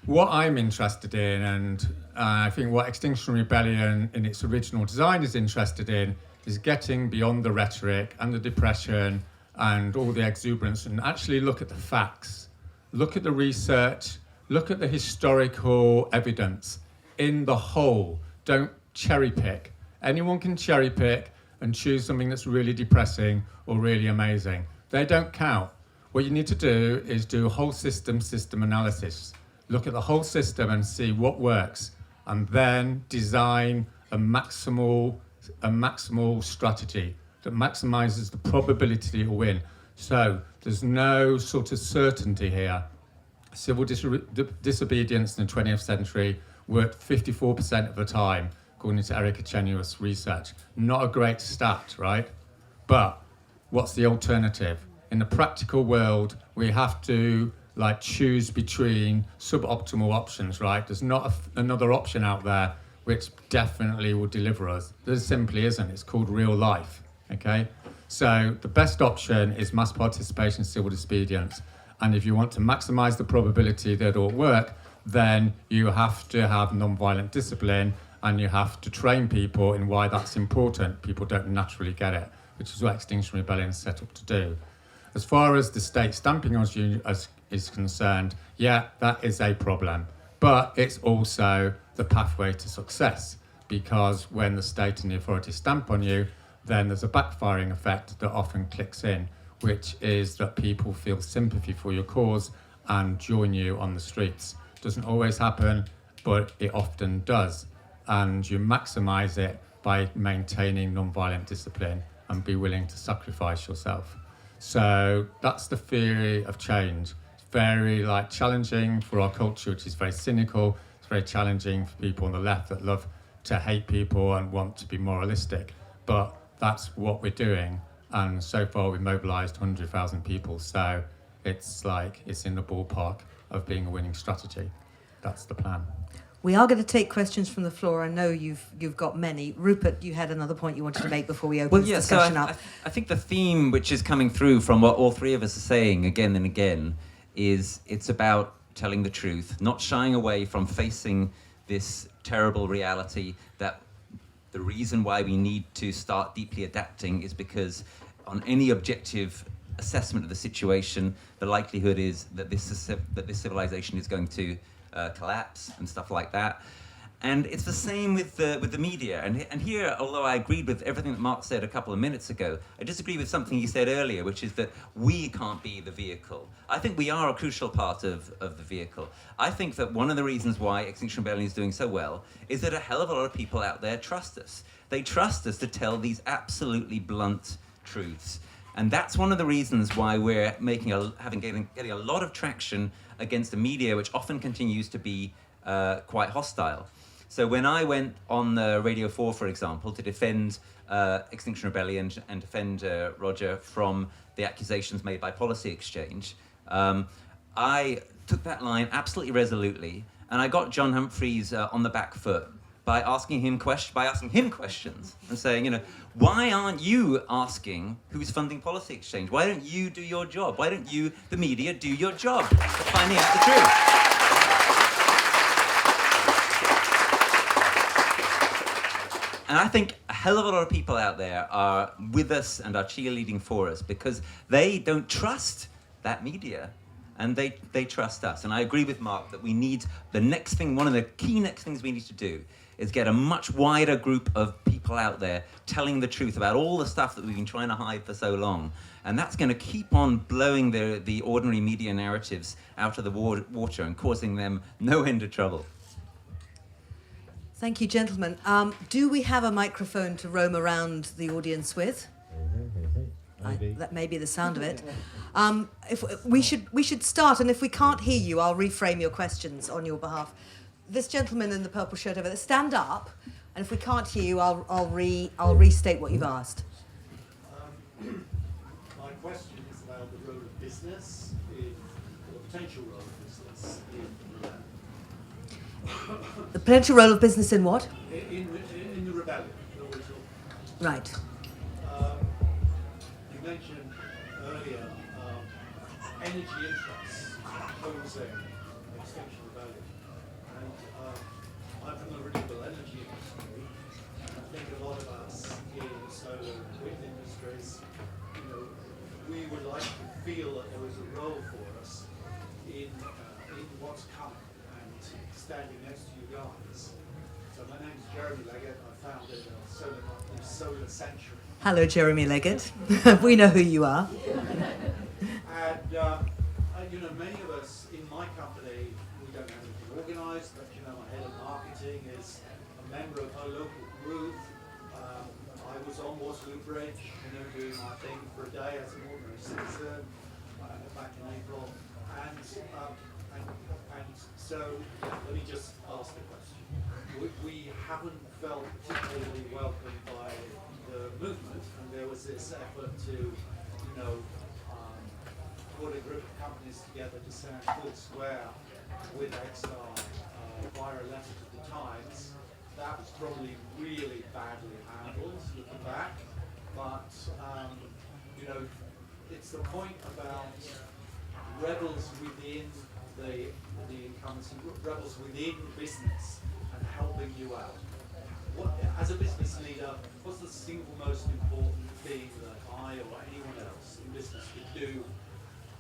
Speaker 3: What I'm interested in, and I think what Extinction Rebellion in its original design is interested in, is getting beyond the rhetoric and the depression and all the exuberance and actually look at the facts, look at the research, look at the historical evidence in the whole. Don't cherry pick. Anyone can cherry pick and choose something that's really depressing or really amazing. They don't count. What you need to do is do a whole system analysis. Look at the whole system and see what works, and then design a maximal strategy that maximizes the probability to win. So there's no sort of certainty here. Civil disobedience in the 20th century worked 54% of the time, according to Erica Chenuis research. Not a great stat, right? But what's the alternative? In the practical world, we have to choose between suboptimal options, right? There's not another option out there which definitely will deliver us. There simply isn't. It's called real life, okay? So the best option is mass participation in civil disobedience. And if you want to maximize the probability that it'll work, then you have to have non-violent discipline and you have to train people in why that's important. People don't naturally get it, which is what Extinction Rebellion is set up to do. As far as the state stamping us is concerned, yeah, that is a problem. But it's also the pathway to success, because when the state and the authorities stamp on you, then there's a backfiring effect that often clicks in, which is that people feel sympathy for your cause and join you on the streets. Doesn't always happen, but it often does. And you maximize it by maintaining non-violent discipline and be willing to sacrifice yourself. So that's the theory of change. It's very challenging for our culture, which is very cynical. It's very challenging for people on the left that love to hate people and want to be moralistic. But that's what we're doing. And so far we've mobilized 100,000 people. So it's in the ballpark of being a winning strategy. That's the plan.
Speaker 1: We are going to take questions from the floor. I know you've got many. Rupert, you had another point you wanted to make before we open this discussion up.
Speaker 2: I think the theme which is coming through from what all three of us are saying again and again is it's about telling the truth, not shying away from facing this terrible reality that the reason why we need to start deeply adapting is because on any objective assessment of the situation, the likelihood is that this civilization is going to collapse and stuff like that. And it's the same with the media. And here, although I agreed with everything that Marc said a couple of minutes ago, I disagree with something he said earlier, which is that we can't be the vehicle. I think we are a crucial part of the vehicle. I think that one of the reasons why Extinction Rebellion is doing so well is that a hell of a lot of people out there trust us. They trust us to tell these absolutely blunt truths. And that's one of the reasons why we're getting a lot of traction against the media, which often continues to be quite hostile. So when I went on Radio 4, for example, to defend Extinction Rebellion and defend Roger from the accusations made by Policy Exchange, I took that line absolutely resolutely, and I got John Humphreys on the back foot by asking him questions and saying, why aren't you asking who's funding Policy Exchange? Why don't you do your job? Why don't you, the media, do your job of finding out the truth? And I think a hell of a lot of people out there are with us and are cheerleading for us because they don't trust that media and they trust us. And I agree with Marc that we need one of the key next things we need to do is get a much wider group of people out there telling the truth about all the stuff that we've been trying to hide for so long. And that's going to keep on blowing the ordinary media narratives out of the water and causing them no end of trouble.
Speaker 1: Thank you, gentlemen. Do we have a microphone to roam around the audience with? That may be the sound of it. If we should start, and if we can't hear you, I'll reframe your questions on your behalf. This gentleman in the purple shirt over there, stand up. And if we can't hear you, I'll restate what you've asked.
Speaker 5: My question is about the role of business or the potential role of business in
Speaker 1: The potential role of business in what?
Speaker 5: in the rebellion that we're talking about.
Speaker 1: Right.
Speaker 5: You mentioned earlier energy interests opposing Extinction Rebellion, and I'm from the renewable energy industry, and I think a lot of us in solar and wind industries, we would like to feel that there is a role for us in what's coming and standing next to you guys. So my name's Jeremy Leggett. I founded a solar company, Solar Century.
Speaker 1: Hello, Jeremy Leggett. We know who you are.
Speaker 5: And many of us in my company, we don't have anything organised, but my head of marketing is a member of our local group. I was on Waterloo Bridge, doing my thing for a day as an ordinary citizen back in April. And so let me just ask the question. We haven't felt particularly welcomed by the movement, and there was this effort to, put a group of companies together to stand full square with XR via a letter to the Times. That was probably really badly handled, looking back. But, it's the point about rebels within the incumbency, rebels within business and helping you out. As a business leader, what's the single most important thing that I or anyone else in business could do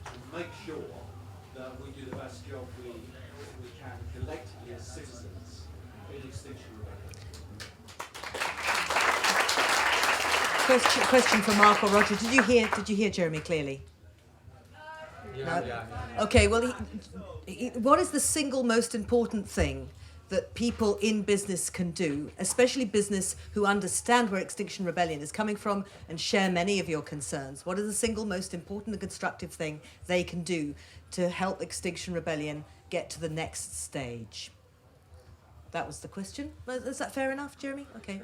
Speaker 5: to make sure that we do the best job we can collectively as citizens in Extinction Rebellion?
Speaker 1: Question for Marc or Roger. Did you hear Jeremy clearly?
Speaker 3: Yeah.
Speaker 1: Okay. Well, what is the single most important thing that people in business can do, especially business who understand where Extinction Rebellion is coming from and share many of your concerns? What is the single most important and constructive thing they can do to help Extinction Rebellion get to the next stage? That was the question. Is that fair enough, Jeremy? Okay.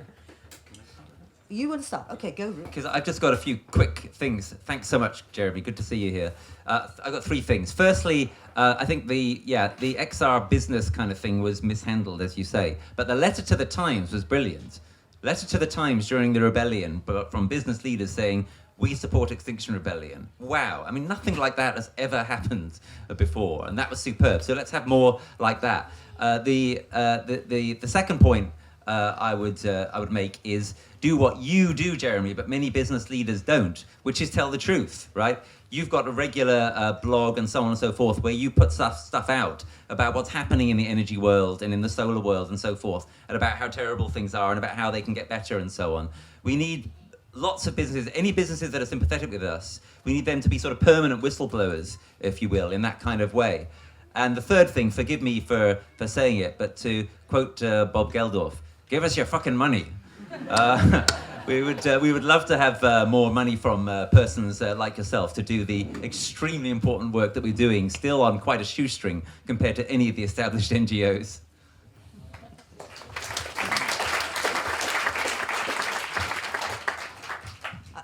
Speaker 1: You want to start? Okay, go.
Speaker 2: Because I've just got a few quick things. Thanks so much, Jeremy. Good to see you here. I've got three things. Firstly, I think the XR business kind of thing was mishandled, as you say. But the letter to the Times was brilliant. Letter to the Times during the rebellion, but from business leaders saying, we support Extinction Rebellion. Wow. I mean, nothing like that has ever happened before, and that was superb. So let's have more like that. The second point I would make is do what you do, Jeremy, but many business leaders don't, which is tell the truth, right? You've got a regular blog and so on and so forth where you put stuff out about what's happening in the energy world and in the solar world and so forth, and about how terrible things are and about how they can get better and so on. We need lots of businesses, any businesses that are sympathetic with us, we need them to be sort of permanent whistleblowers, if you will, in that kind of way. And the third thing, forgive me for saying it, but to quote Bob Geldof, give us your fucking money. We would love to have more money from persons like yourself to do the extremely important work that we're doing, still on quite a shoestring compared to any of the established NGOs.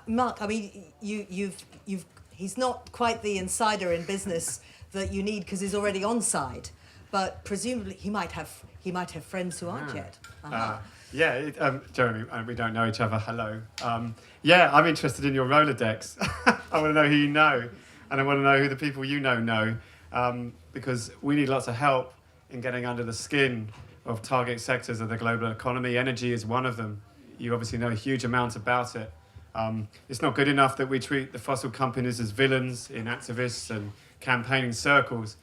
Speaker 1: Marc, I mean, he's not quite the insider in business that you need because he's already on side, but presumably he might have friends who aren't yet.
Speaker 4: Jeremy, we don't know each other. Hello. I'm interested in your Rolodex. I want to know who you know, and I want to know who the people you know, because we need lots of help in getting under the skin of target sectors of the global economy. Energy is one of them. You obviously know a huge amount about it. It's not good enough that we treat the fossil companies as villains in activists and campaigning circles.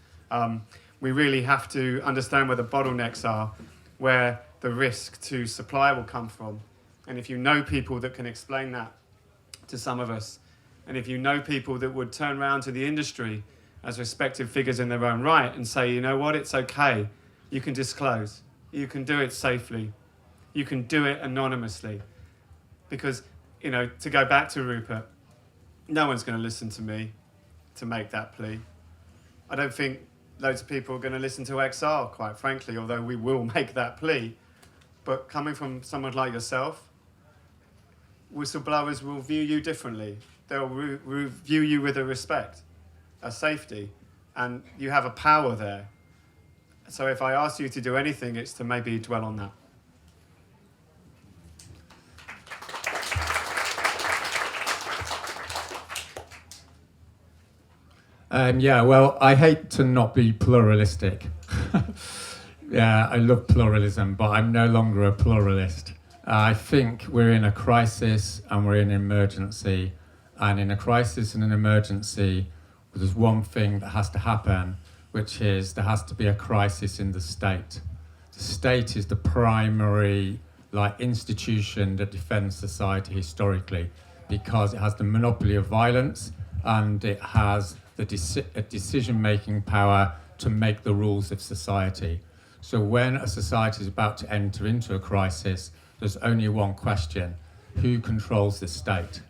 Speaker 4: We really have to understand where the bottlenecks are, where the risk to supply will come from. And if you know people that can explain that to some of us, and if you know people that would turn around to the industry as respected figures in their own right and say, you know what, it's okay, you can disclose, you can do it safely, you can do it anonymously. Because, to go back to Rupert, no one's going to listen to me to make that plea. I don't think loads of people are going to listen to XR, quite frankly, although we will make that plea. but coming from someone like yourself, whistleblowers will view you differently. They'll view you with a respect, a safety, and you have a power there. So if I ask you to do anything, it's to maybe dwell on that.
Speaker 3: Yeah, well, I hate to not be pluralistic. Yeah, I love pluralism, but I'm no longer a pluralist. I think we're in a crisis and we're in an emergency. And in a crisis and an emergency, there's one thing that has to happen, which is there has to be a crisis in the state. The state is the primary institution that defends society historically, because it has the monopoly of violence and it has the decision-making power to make the rules of society. So when a society is about to enter into a crisis, there's only one question: who controls the state?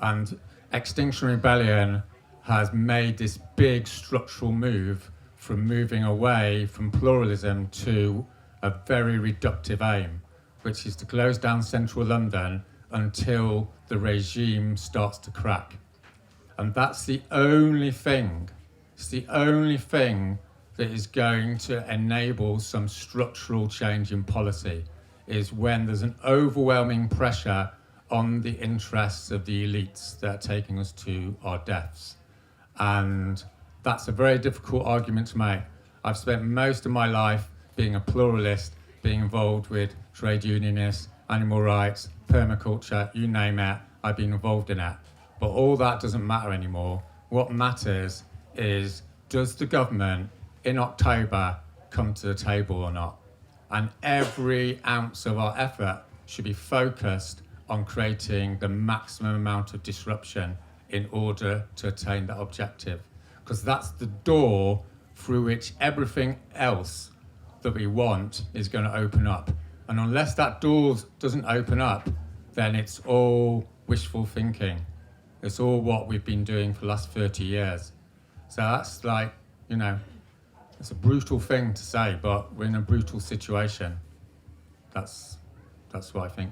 Speaker 3: And Extinction Rebellion has made this big structural move from moving away from pluralism to a very reductive aim, which is to close down central London until the regime starts to crack. And that's the only thing, it's the only thing that is going to enable some structural change in policy, is when there's an overwhelming pressure on the interests of the elites that are taking us to our deaths. And that's a very difficult argument to make. I've spent most of my life being a pluralist, being involved with trade unionists, animal rights, permaculture, you name it, I've been involved in it. But all that doesn't matter anymore. What matters is, does the government in October come to the table or not? And every ounce of our effort should be focused on creating the maximum amount of disruption in order to attain that objective. Because that's the door through which everything else that we want is going to open up. And unless that door doesn't open up, then it's all wishful thinking. It's all what we've been doing for the last 30 years. So that's it's a brutal thing to say, but we're in a brutal situation. That's what I think.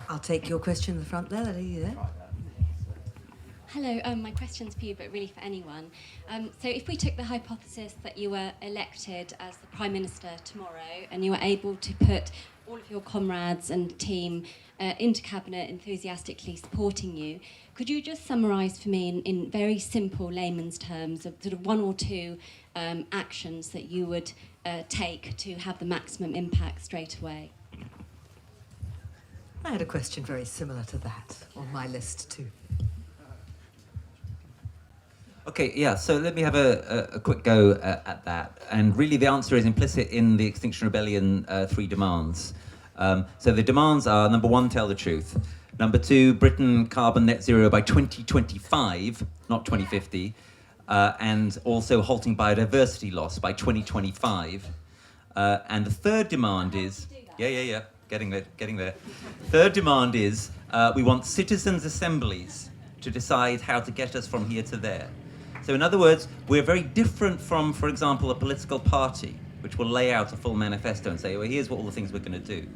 Speaker 1: I'll take your question in the front there. Are you there?
Speaker 6: Hello, my question's for you, but really for anyone. So if we took the hypothesis that you were elected as the Prime Minister tomorrow and you were able to put all of your comrades and team into Cabinet enthusiastically supporting you, could you just summarise for me in very simple layman's terms of sort of one or two actions that you would take to have the maximum impact straight away?
Speaker 1: I had a question very similar to that on my list too.
Speaker 2: Okay, yeah, so let me have a quick go at that. And really the answer is implicit in the Extinction Rebellion 3 demands. So the demands are, number 1, tell the truth. Number 2, Britain carbon net zero by 2025, not 2050. And also halting biodiversity loss by 2025. And the third demand is... Yeah. Getting there. Third demand is we want citizens' assemblies to decide how to get us from here to there. So in other words, we're very different from, for example, a political party, which will lay out a full manifesto and say, well, here's what all the things we're going to do.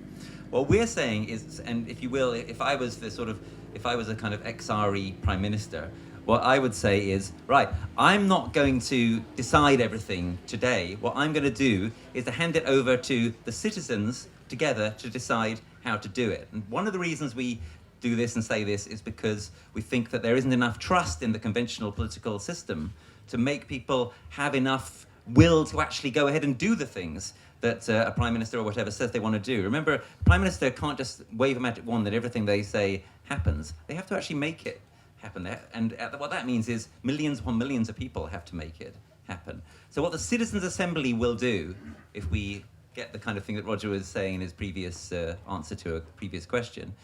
Speaker 2: What we're saying is, and if you will, if I was a kind of XRE Prime Minister, what I would say is, right, I'm not going to decide everything today. What I'm going to do is to hand it over to the citizens together to decide how to do it. And one of the reasons we do this and say this is because we think that there isn't enough trust in the conventional political system to make people have enough will to actually go ahead and do the things that a Prime Minister or whatever says they want to do. Remember, Prime Minister can't just wave a magic wand that everything they say happens. They have to actually make it happen. And what that means is millions upon millions of people have to make it happen. So what the Citizens' Assembly will do, if we get the kind of thing that Roger was saying in his previous answer to a previous question,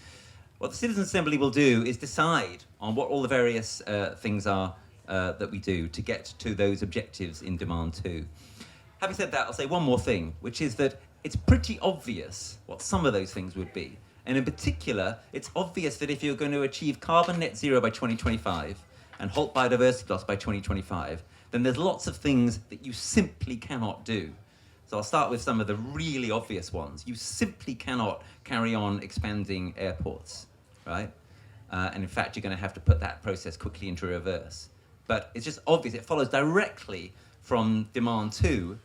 Speaker 2: what the Citizens' Assembly will do is decide on what all the various things are that we do to get to those objectives in Demand 2. Having said that, I'll say one more thing, which is that it's pretty obvious what some of those things would be. And in particular, it's obvious that if you're going to achieve carbon net zero by 2025 and halt biodiversity loss by 2025, then there's lots of things that you simply cannot do. So I'll start with some of the really obvious ones. You simply cannot carry on expanding airports, right? And in fact, you're going to have to put that process quickly into reverse. But it's just obvious, it follows directly from demand 2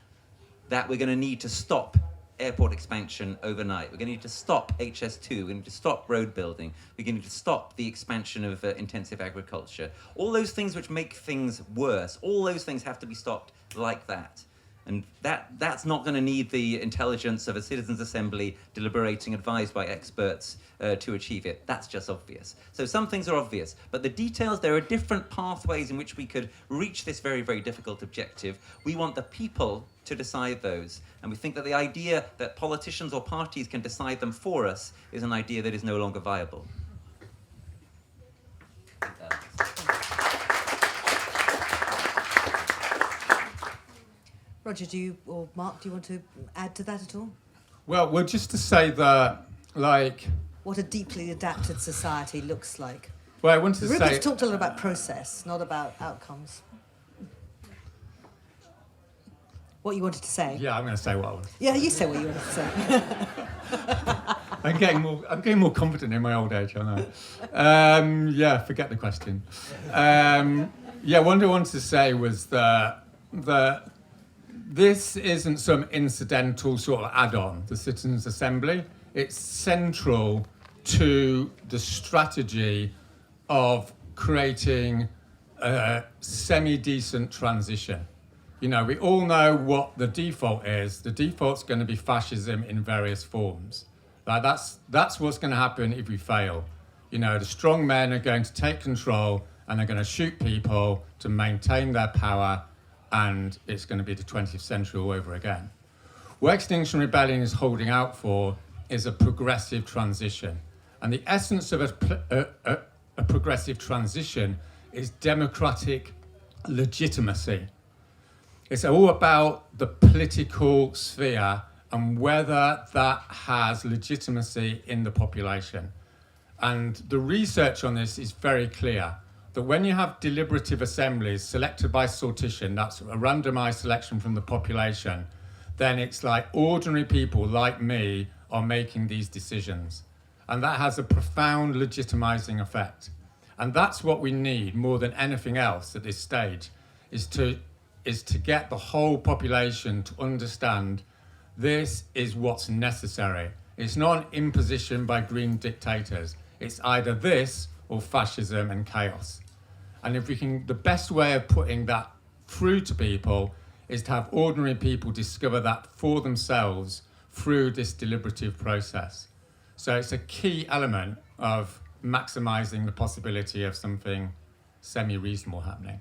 Speaker 2: that we're going to need to stop airport expansion overnight. We're going to need to stop HS2. We're going to need to stop road building. We're going to need to stop the expansion of intensive agriculture. All those things which make things worse, all those things have to be stopped like that. And that's not going to need the intelligence of a citizens' assembly deliberating, advised by experts to achieve it. That's just obvious. So some things are obvious, but the details, there are different pathways in which we could reach this very, very difficult objective. We want the people to decide those. And we think that the idea that politicians or parties can decide them for us is an idea that is no longer viable.
Speaker 1: Roger, do you, or Mark, do you want to add to that at all?
Speaker 3: Well, just to say that, like...
Speaker 1: What a deeply adapted society looks like.
Speaker 3: Well, I wanted to
Speaker 1: Rupert's
Speaker 3: say...
Speaker 1: talked a lot about process, not about outcomes. What you wanted to say?
Speaker 3: Yeah, I'm going to say what I wanted.
Speaker 1: Yeah, you say what you wanted to say.
Speaker 3: I'm getting more confident in my old age, I know. Yeah, forget the question. What I wanted to say was that this isn't some incidental sort of add-on, the Citizens' Assembly. It's central to the strategy of creating a semi-decent transition. You know, we all know what the default is. The default's going to be fascism in various forms. That's what's going to happen if we fail. You know, the strong men are going to take control and they're going to shoot people to maintain their power, and it's going to be the 20th century all over again. What Extinction Rebellion is holding out for is a progressive transition. And the essence of a progressive transition is democratic legitimacy. It's all about the political sphere and whether that has legitimacy in the population. And the research on this is very clear, that when you have deliberative assemblies selected by sortition, that's a randomized selection from the population, then it's like ordinary people like me are making these decisions. And that has a profound legitimizing effect. And that's what we need more than anything else at this stage, is to get the whole population to understand this is what's necessary. It's not an imposition by green dictators. It's either this or fascism and chaos. And if we can, the best way of putting that through to people is to have ordinary people discover that for themselves through this deliberative process. So it's a key element of maximizing the possibility of something semi-reasonable happening.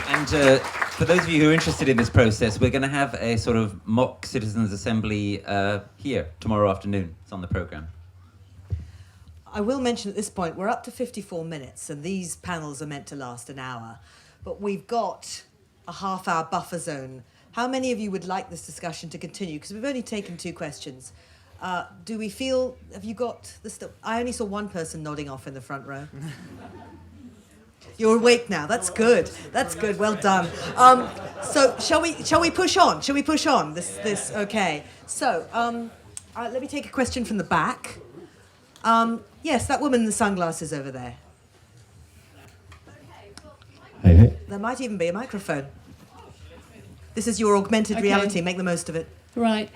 Speaker 2: And for those of you who are interested in this process, we're going to have a sort of mock citizens' assembly here tomorrow afternoon. It's on the programme.
Speaker 1: I will mention at this point, we're up to 54 minutes, and these panels are meant to last an hour. But we've got a half-hour buffer zone. How many of you would like this discussion to continue? Because we've only taken 2 questions. Do we feel, have you got the I only saw one person nodding off in the front row. You're awake now. That's good. That's good. Well done. So shall we push on? Shall we push on? This okay. So let me take a question from the back. Yes, that woman in the sunglasses over there.
Speaker 7: Hey.
Speaker 1: There might even be a microphone. This is your augmented reality. Make the most of it.
Speaker 8: Right.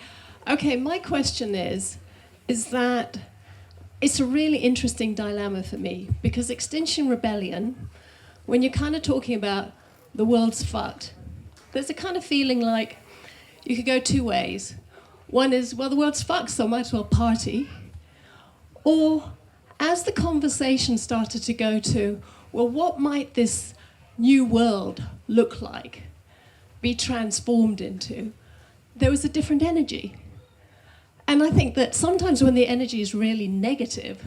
Speaker 8: Okay, my question is that it's a really interesting dilemma for me, because Extinction Rebellion, when you're kind of talking about the world's fucked, there's a kind of feeling like you could go 2 ways. One is, well, the world's fucked, so I might as well party. Or, as the conversation started to go to, well, what might this new world look like, be transformed into, there was a different energy. And I think that sometimes when the energy is really negative,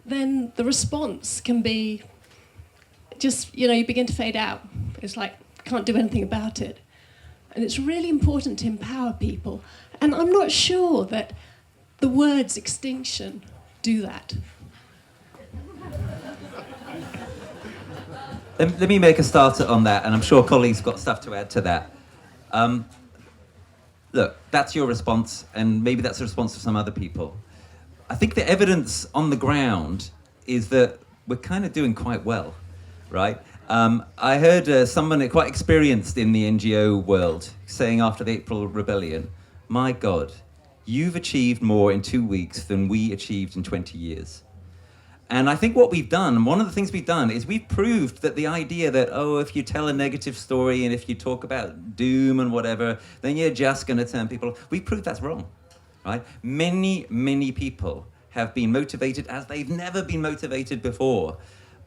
Speaker 8: then the response can be just, you begin to fade out. It's like, can't do anything about it. And it's really important to empower people. And I'm not sure that the words extinction do that.
Speaker 2: let me make a start on that, and I'm sure colleagues got stuff to add to that. Look, that's your response, and maybe that's the response of some other people. I think the evidence on the ground is that we're kind of doing quite well, right? I heard someone quite experienced in the NGO world saying after the April Rebellion, my God, you've achieved more in 2 weeks than we achieved in 20 years. And I think what we've done, and one of the things we've done, is we've proved that the idea that, if you tell a negative story and if you talk about doom and whatever, then you're just going to turn people off. We've proved that's wrong, right? Many, many people have been motivated as they've never been motivated before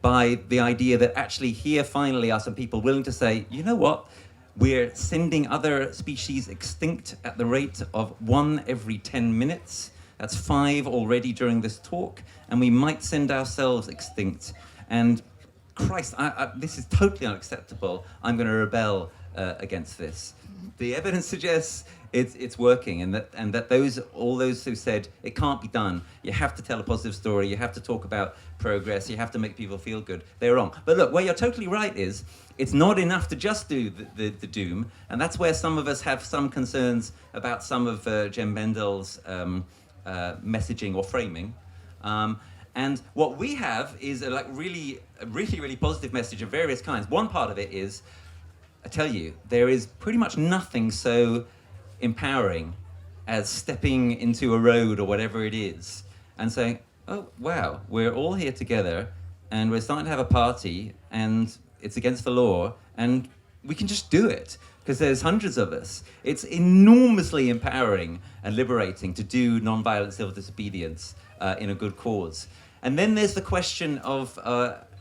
Speaker 2: by the idea that actually here finally are some people willing to say, you know what? We're sending other species extinct at the rate of 1 every 10 minutes. That's 5 already during this talk, and we might send ourselves extinct. And Christ, this is totally unacceptable. I'm going to rebel against this. The evidence suggests it's working, and that all those who said it can't be done, you have to tell a positive story, you have to talk about progress, you have to make people feel good, they're wrong. But look, where you're totally right is it's not enough to just do the doom, and that's where some of us have some concerns about some of Jem Bendel's messaging or framing. And what we have is a really positive message of various kinds. One part of it is, I tell you, there is pretty much nothing so empowering as stepping into a road or whatever it is and saying, oh, wow, we're all here together and we're starting to have a party and it's against the law and we can just do it because there's hundreds of us. It's enormously empowering and liberating to do non-violent civil disobedience in a good cause. And then there's the question of,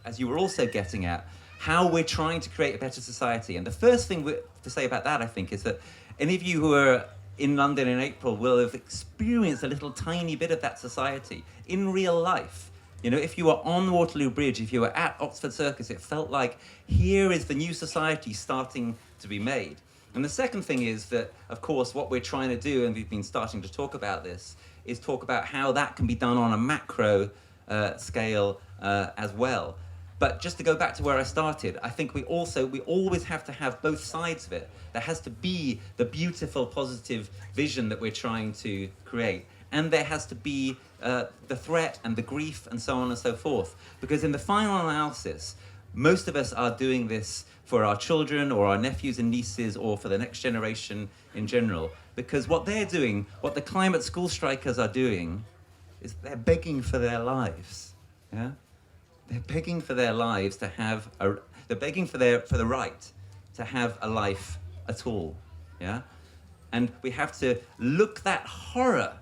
Speaker 2: as you were also getting at, how we're trying to create a better society. And the first thing to say about that, I think, is that any of you who are in London in April will have experienced a little tiny bit of that society in real life. You know, if you were on Waterloo Bridge, if you were at Oxford Circus, it felt like here is the new society starting to be made. And the second thing is that, of course, what we're trying to do, and we've been starting to talk about this, is talk about how that can be done on a macro scale as well. But just to go back to where I started, I think we always have to have both sides of it. There has to be the beautiful, positive vision that we're trying to create. And there has to be the threat and the grief and so on and so forth. Because in the final analysis, most of us are doing this for our children or our nephews and nieces or for the next generation in general. Because what they're doing, what the climate school strikers are doing, is they're begging for their lives. Yeah? They're begging for their lives to have they're begging for the right to have a life at all. Yeah? And we have to look that horror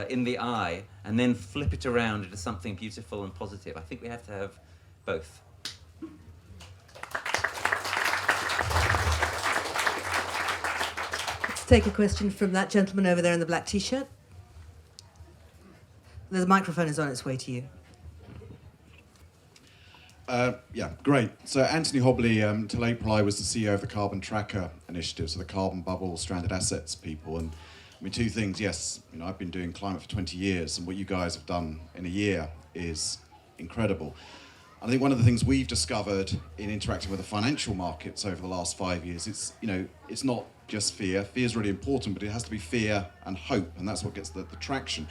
Speaker 2: in the eye and then flip it around into something beautiful and positive. I think we have to have both.
Speaker 1: Let's take a question from that gentleman over there in the black t-shirt. The microphone is on its way to you.
Speaker 7: Yeah, great. So Anthony Hobley, till April I was the CEO of the Carbon Tracker Initiative, so the carbon bubble stranded assets people. And I mean, two things, yes, you know, I've been doing climate for 20 years and what you guys have done in a year is incredible. And I think one of the things we've discovered in interacting with the financial markets over the last 5 years, it's not just fear. Fear is really important, but it has to be fear and hope, and that's what gets the traction.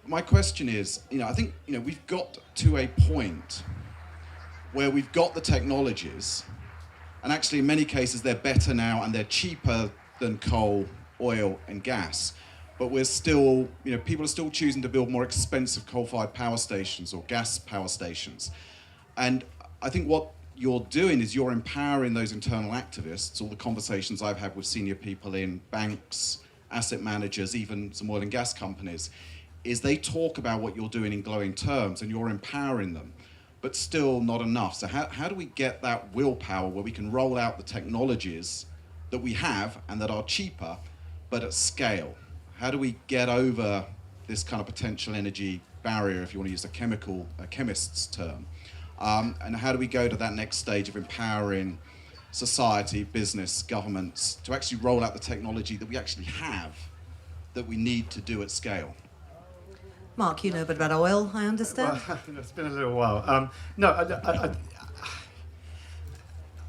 Speaker 7: My question is, I think, we've got to a point where we've got the technologies, and actually in many cases they're better now and they're cheaper than coal, oil and gas. But we're still, people are still choosing to build more expensive coal-fired power stations or gas power stations. And I think what you're doing is you're empowering those internal activists, all the conversations I've had with senior people in banks, asset managers, even some oil and gas companies, is they talk about what you're doing in glowing terms and you're empowering them, but still not enough. So how do we get that willpower where we can roll out the technologies that we have and that are cheaper, but at scale? How do we get over this kind of potential energy barrier, if you want to use a chemist's term? And how do we go to that next stage of empowering society, business, governments to actually roll out the technology that we actually have that we need to do at scale?
Speaker 1: Marc, you know a bit about oil, I understand.
Speaker 4: Well, it's been a little while.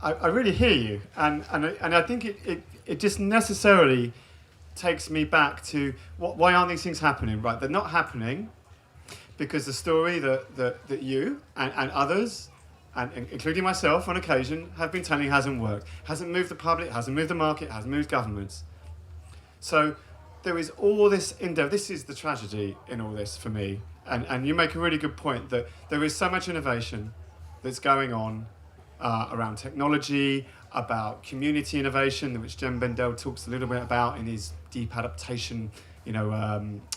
Speaker 4: I really hear you, and I think it just necessarily takes me back to why aren't these things happening? Right, they're not happening because the story that you and others, and including myself on occasion, have been telling hasn't worked, hasn't moved the public, hasn't moved the market, hasn't moved governments. So there is all this endeavour. This is the tragedy in all this for me, and you make a really good point that there is so much innovation that's going on around technology, about community innovation, which Jem Bendell talks a little bit about in his deep adaptation,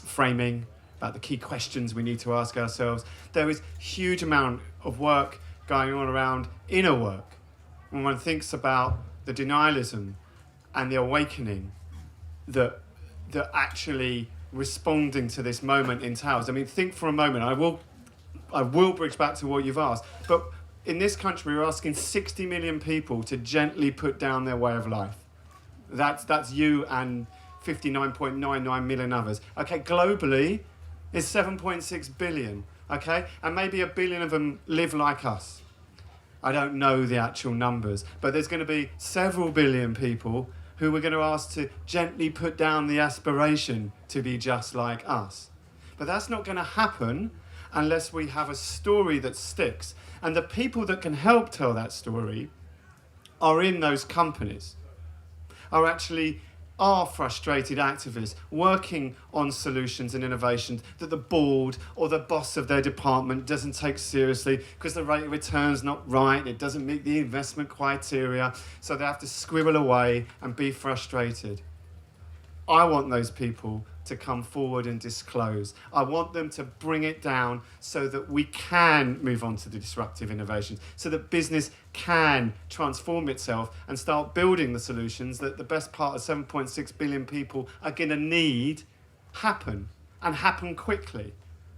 Speaker 4: framing, about the key questions we need to ask ourselves. There is huge amount of work going on around inner work. When one thinks about the denialism and the awakening that actually responding to this moment entails. I mean, think for a moment. I will bridge back to what you've asked, but in this country, we're asking 60 million people to gently put down their way of life. That's you and 59.99 million others. Okay, globally, it's 7.6 billion. Okay, and maybe 1 billion of them live like us. I don't know the actual numbers, but there's going to be several billion people who we're going to ask to gently put down the aspiration to be just like us. But that's not going to happen unless we have a story that sticks. And the people that can help tell that story are in those companies, are frustrated activists working on solutions and innovations that the board or the boss of their department doesn't take seriously because the rate of return's not right, it doesn't meet the investment criteria, so they have to squirrel away and be frustrated. I want those people to come forward and disclose. I want them to bring it down so that we can move on to the disruptive innovations, so that business can transform itself and start building the solutions that the best part of 7.6 billion people are going to need happen, and happen quickly.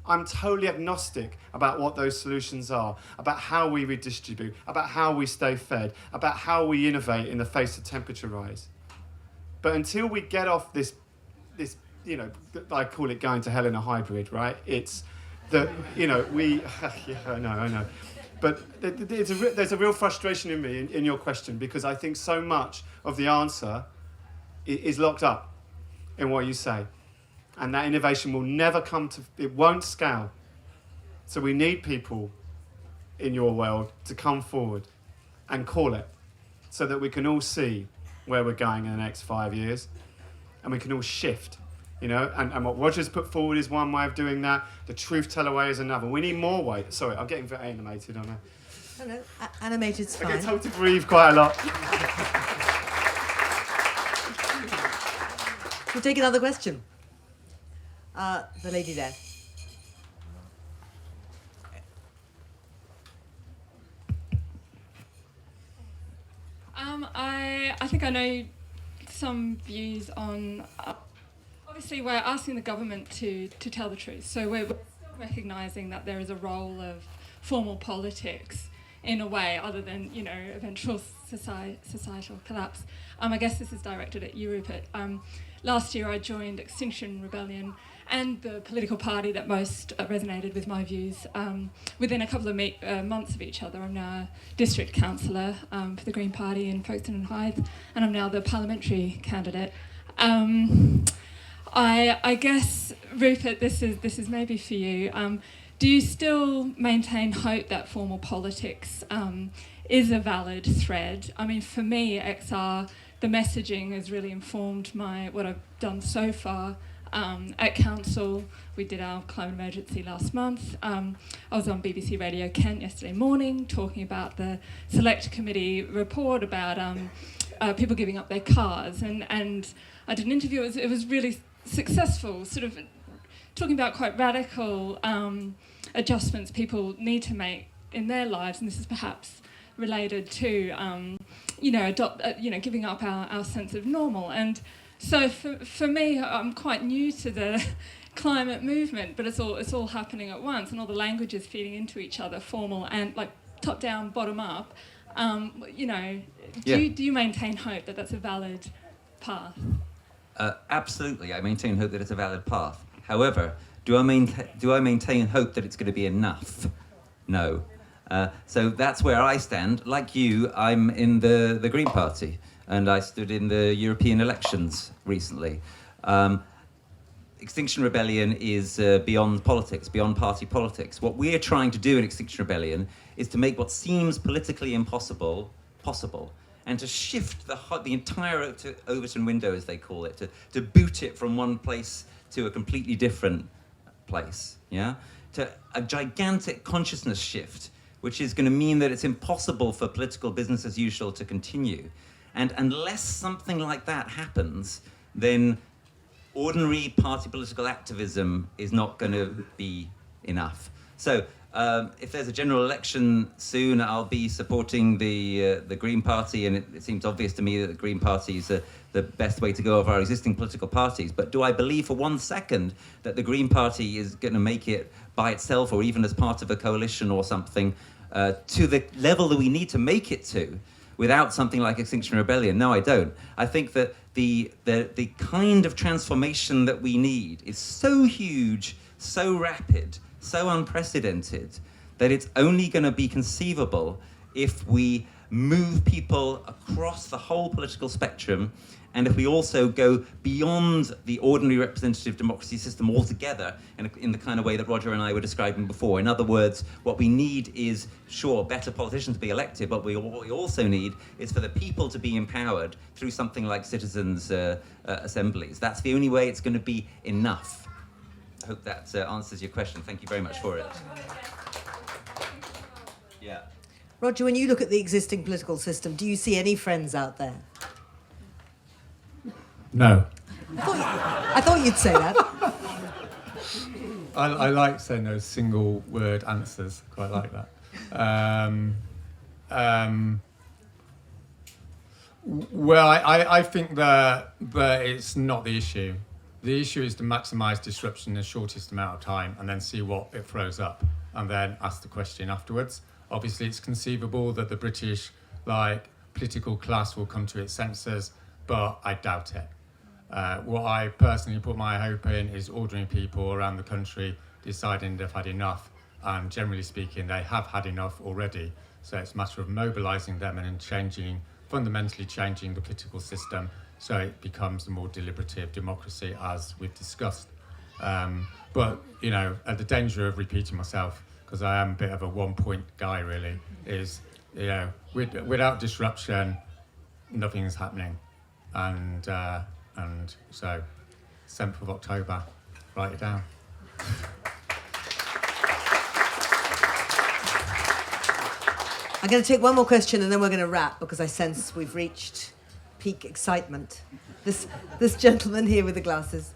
Speaker 4: I'm totally agnostic about what those solutions are, about how we redistribute, about how we stay fed, about how we innovate in the face of temperature rise. But until we get off this, I call it going to hell in a hybrid, right? It's that, I know. But there's a real frustration in me in your question, because I think so much of the answer is locked up in what you say. And that innovation will never it won't scale. So we need people in your world to come forward and call it, so that we can all see where we're going in the next 5 years, and we can all shift, and what Roger's put forward is one way of doing that. The truth teller way is another. We need more ways. Sorry, I'm getting very animated on that.
Speaker 1: No, animated's fine.
Speaker 4: I get told to breathe quite a lot.
Speaker 1: We'll take another question. The lady there.
Speaker 9: I think I know some views on... obviously, we're asking the government to tell the truth. So we're still recognising that there is a role of formal politics in a way, other than, eventual societal collapse. I guess this is directed at you, Rupert. Last year I joined Extinction Rebellion, and the political party that most resonated with my views. Within a couple of months of each other, I'm now a district councillor for the Green Party in Folkestone and Hythe, and I'm now the parliamentary candidate. I guess, Rupert, this is maybe for you. Do you still maintain hope that formal politics is a valid thread? I mean, for me, XR, the messaging has really informed what I've done so far. At council, we did our climate emergency last month. I was on BBC Radio Kent yesterday morning talking about the select committee report about people giving up their cars, and I did an interview. It was really successful, sort of talking about quite radical adjustments people need to make in their lives, and this is perhaps related to giving up our sense of normal. And so for me, I'm quite new to the climate movement, but it's all happening at once, and all the languages feeding into each other, formal and like top down, bottom up. Do you maintain hope that that's a valid path?
Speaker 2: Absolutely, I maintain hope that it's a valid path. However, do I maintain hope that it's going to be enough? No. So that's where I stand. Like you, I'm in the Green Party, and I stood in the European elections recently. Extinction Rebellion is beyond politics, beyond party politics. What we're trying to do in Extinction Rebellion is to make what seems politically impossible possible, and to shift the entire Overton window, as they call it, to boot it from one place to a completely different place, yeah? To a gigantic consciousness shift, which is going to mean that it's impossible for political business as usual to continue. And unless something like that happens, then ordinary party political activism is not going to be enough. So if there's a general election soon, I'll be supporting the Green Party, and it seems obvious to me that the Green Party is the best way to go of our existing political parties. But do I believe for 1 second that the Green Party is going to make it by itself, or even as part of a coalition or something, to the level that we need to make it to, without something like Extinction Rebellion? No, I don't. I think that the kind of transformation that we need is so huge, so rapid, so unprecedented, that it's only going to be conceivable if we move people across the whole political spectrum, and if we also go beyond the ordinary representative democracy system altogether in the kind of way that Roger and I were describing before. In other words, what we need is, sure, better politicians to be elected, but what we also need is for the people to be empowered through something like citizens' assemblies. That's the only way it's going to be enough. I hope that answers your question. Thank you very much for it. Yeah.
Speaker 1: Roger, when you look at the existing political system, do you see any friends out there?
Speaker 3: No.
Speaker 1: I thought you'd say that.
Speaker 3: I like saying those single word answers. Quite like that. Well, I think that it's not the issue. The issue is to maximise disruption in the shortest amount of time, and then see what it throws up, and then ask the question afterwards. Obviously, it's conceivable that the British political class will come to its senses, but I doubt it. What I personally put my hope in is ordinary people around the country deciding they've had enough, and generally speaking, they have had enough already. So it's a matter of mobilising them and fundamentally changing the political system so it becomes a more deliberative democracy, as we've discussed. But, at the danger of repeating myself, because I am a bit of a one-point guy, really, is, without disruption, nothing's happening. And so, 7th of October, write it down.
Speaker 1: I'm going to take one more question and then we're going to wrap, because I sense we've reached peak excitement. This gentleman here with the glasses.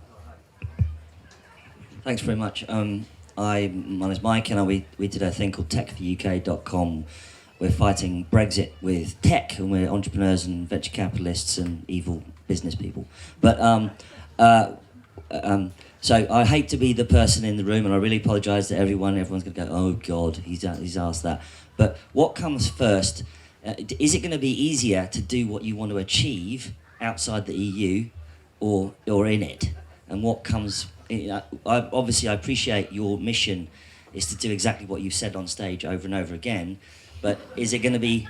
Speaker 10: Thanks very much. My name's Mike, and we did a thing called techforuk.com. We're fighting Brexit with tech, and we're entrepreneurs and venture capitalists and evil business people. But so I hate to be the person in the room, and I really apologise to everyone. Everyone's going to go, "Oh God, he's asked that." But what comes first? Is it going to be easier to do what you want to achieve outside the EU, or in it? And what comes? Obviously, I appreciate your mission is to do exactly what you've said on stage over and over again. But is it going to be?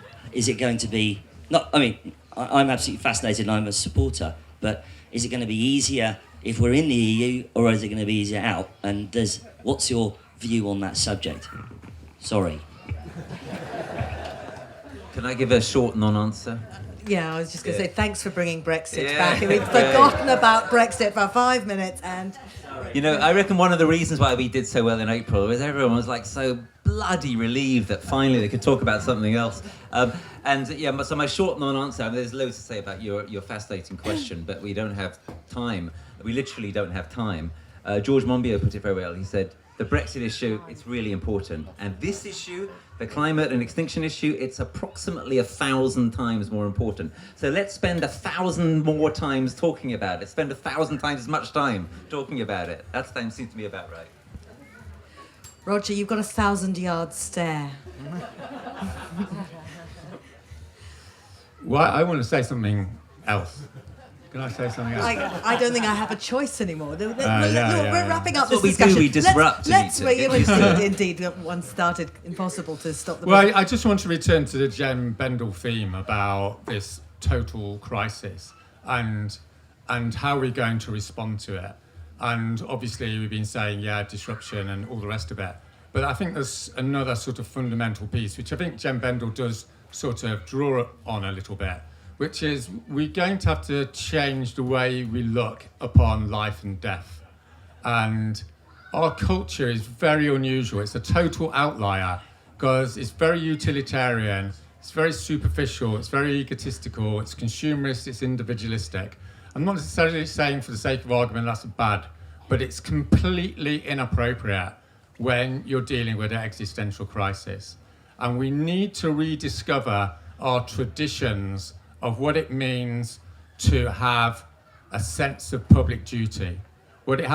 Speaker 10: Not. I mean, I'm absolutely fascinated, and I'm a supporter. But is it going to be easier if we're in the EU, or is it going to be easier out? And what's your view on that subject? Sorry.
Speaker 2: Can I give a short non-answer?
Speaker 1: Yeah, I was just going to say thanks for bringing Brexit back. We'd forgotten about Brexit for 5 minutes, and...
Speaker 2: I reckon one of the reasons why we did so well in April was everyone was so bloody relieved that finally they could talk about something else. So my short non-answer, there's loads to say about your fascinating question, but we don't have time. We literally don't have time. George Monbiot put it very well. He said, the Brexit issue, it's really important. And this issue, the climate and extinction issue, it's approximately 1,000 times more important. So let's spend 1,000 more times talking about it. Spend 1,000 times as much time talking about it. That seems to me about right.
Speaker 1: Roger, you've got a 1,000-yard stare.
Speaker 3: Well, I want to say something else. Can I say something else?
Speaker 1: I don't think I have a choice anymore. We're
Speaker 3: yeah.
Speaker 1: wrapping up
Speaker 2: That's
Speaker 1: this
Speaker 2: what we do,
Speaker 1: discussion.
Speaker 2: we disrupt,
Speaker 1: Let's
Speaker 2: Anita.
Speaker 1: indeed, once started, impossible to stop the
Speaker 3: Well, I just want to return to the Jem Bendel theme about this total crisis and how we're going to respond to it. And obviously we've been saying, disruption and all the rest of it. But I think there's another sort of fundamental piece, which I think Jem Bendel does sort of draw on a little bit, which is we're going to have to change the way we look upon life and death. And our culture is very unusual. It's a total outlier because it's very utilitarian, it's very superficial, it's very egotistical, it's consumerist, it's individualistic. I'm not necessarily saying for the sake of argument that's bad, but it's completely inappropriate when you're dealing with an existential crisis. And we need to rediscover our traditions of what it means to have a sense of public duty, what it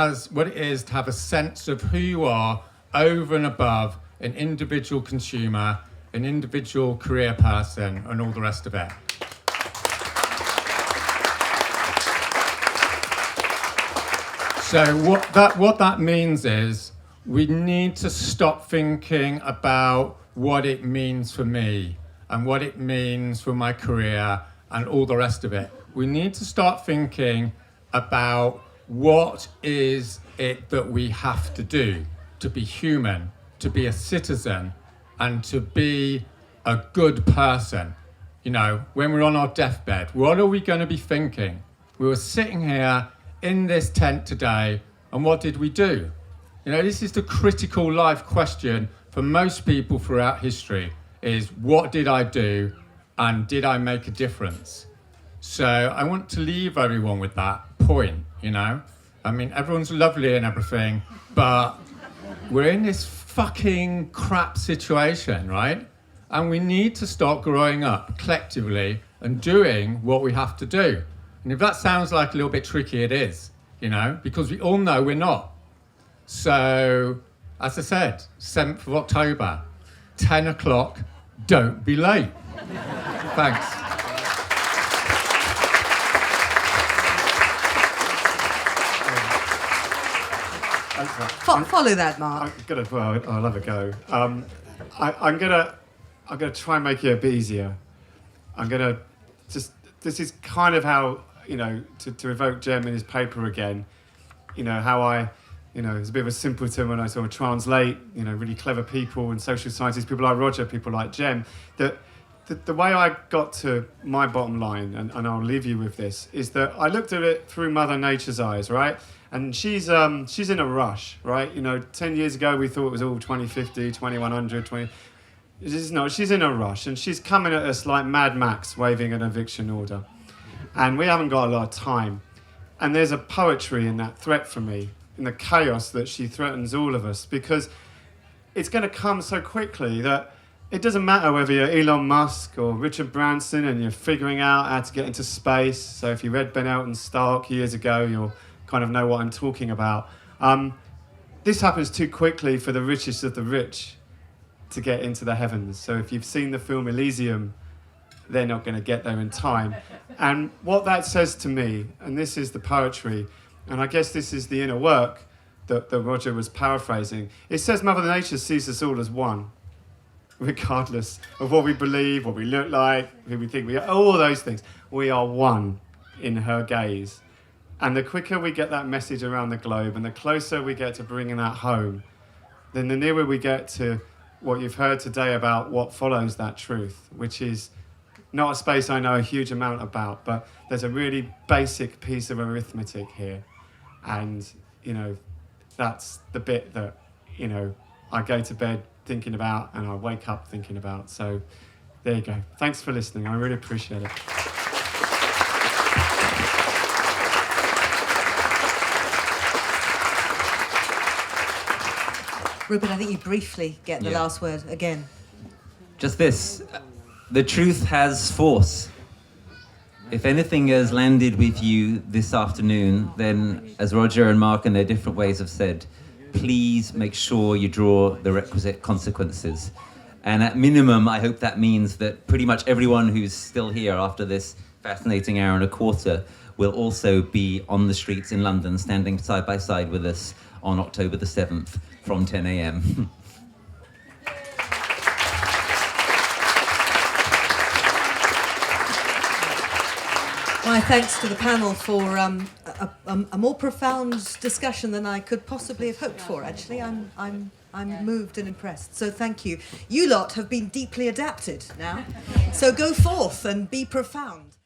Speaker 3: is to have a sense of who you are over and above an individual consumer, an individual career person, and all the rest of it. So what that means is we need to stop thinking about what it means for me and what it means for my career and all the rest of it. We need to start thinking about what is it that we have to do to be human, to be a citizen, and to be a good person. You know, when we're on our deathbed, what are we going to be thinking? We were sitting here in this tent today, and what did we do? You know, this is the critical life question for most people throughout history, is what did I do and did I make a difference? So I want to leave everyone with that point, you know? I mean, everyone's lovely and everything, but we're in this fucking crap situation, right? And we need to start growing up collectively and doing what we have to do. And if that sounds like a little bit tricky, it is, you know, because we all know we're not. So, as I said, 7th of October, 10 o'clock, don't be late. Thanks.
Speaker 1: Follow that, Marc.
Speaker 4: I'll have a go. I'm gonna try and make it a bit easier. This is kind of how, you know, to evoke Jem in his paper again, you know, how I, you know, it's a bit of a simpleton when I sort of translate, you know, really clever people and social scientists, people like Roger, people like Jem, that the way I got to my bottom line, and I'll leave you with this, is that I looked at it through Mother Nature's eyes, right? And she's in a rush, right? You know, 10 years ago we thought it was all 2050, 2100, 20... She's in a rush, and she's coming at us like Mad Max waving an eviction order. And we haven't got a lot of time. And there's a poetry in that threat for me, in the chaos that she threatens all of us, because it's going to come so quickly that it doesn't matter whether you're Elon Musk or Richard Branson and you're figuring out how to get into space. So if you read Ben Elton's Stark years ago, you'll kind of know what I'm talking about. This happens too quickly for the richest of the rich to get into the heavens. So if you've seen the film Elysium, they're not going to get there in time. And what that says to me, and this is the poetry, and I guess this is the inner work that Roger was paraphrasing, it says Mother Nature sees us all as one, regardless of what we believe, what we look like, who we think we are, all those things. We are one in her gaze. And the quicker we get that message around the globe, and the closer we get to bringing that home, then the nearer we get to what you've heard today about what follows that truth, which is not a space I know a huge amount about, but there's a really basic piece of arithmetic here. And, you know, that's the bit that, you know, I go to bed thinking about and I wake up thinking about. So there you go. Thanks for listening. I really appreciate it.
Speaker 1: Rupert, I think you briefly get the last word again.
Speaker 2: Just this. The truth has force. If anything has landed with you this afternoon, then, as Roger and Marc in their different ways have said, please make sure you draw the requisite consequences. And at minimum, I hope that means that pretty much everyone who's still here after this fascinating hour and a quarter will also be on the streets in London, standing side by side with us on October the 7th from 10 a.m.
Speaker 1: My thanks to the panel for a more profound discussion than I could possibly have hoped for. Actually, I'm moved and impressed. So thank you. You lot have been deeply adapted now. So go forth and be profound.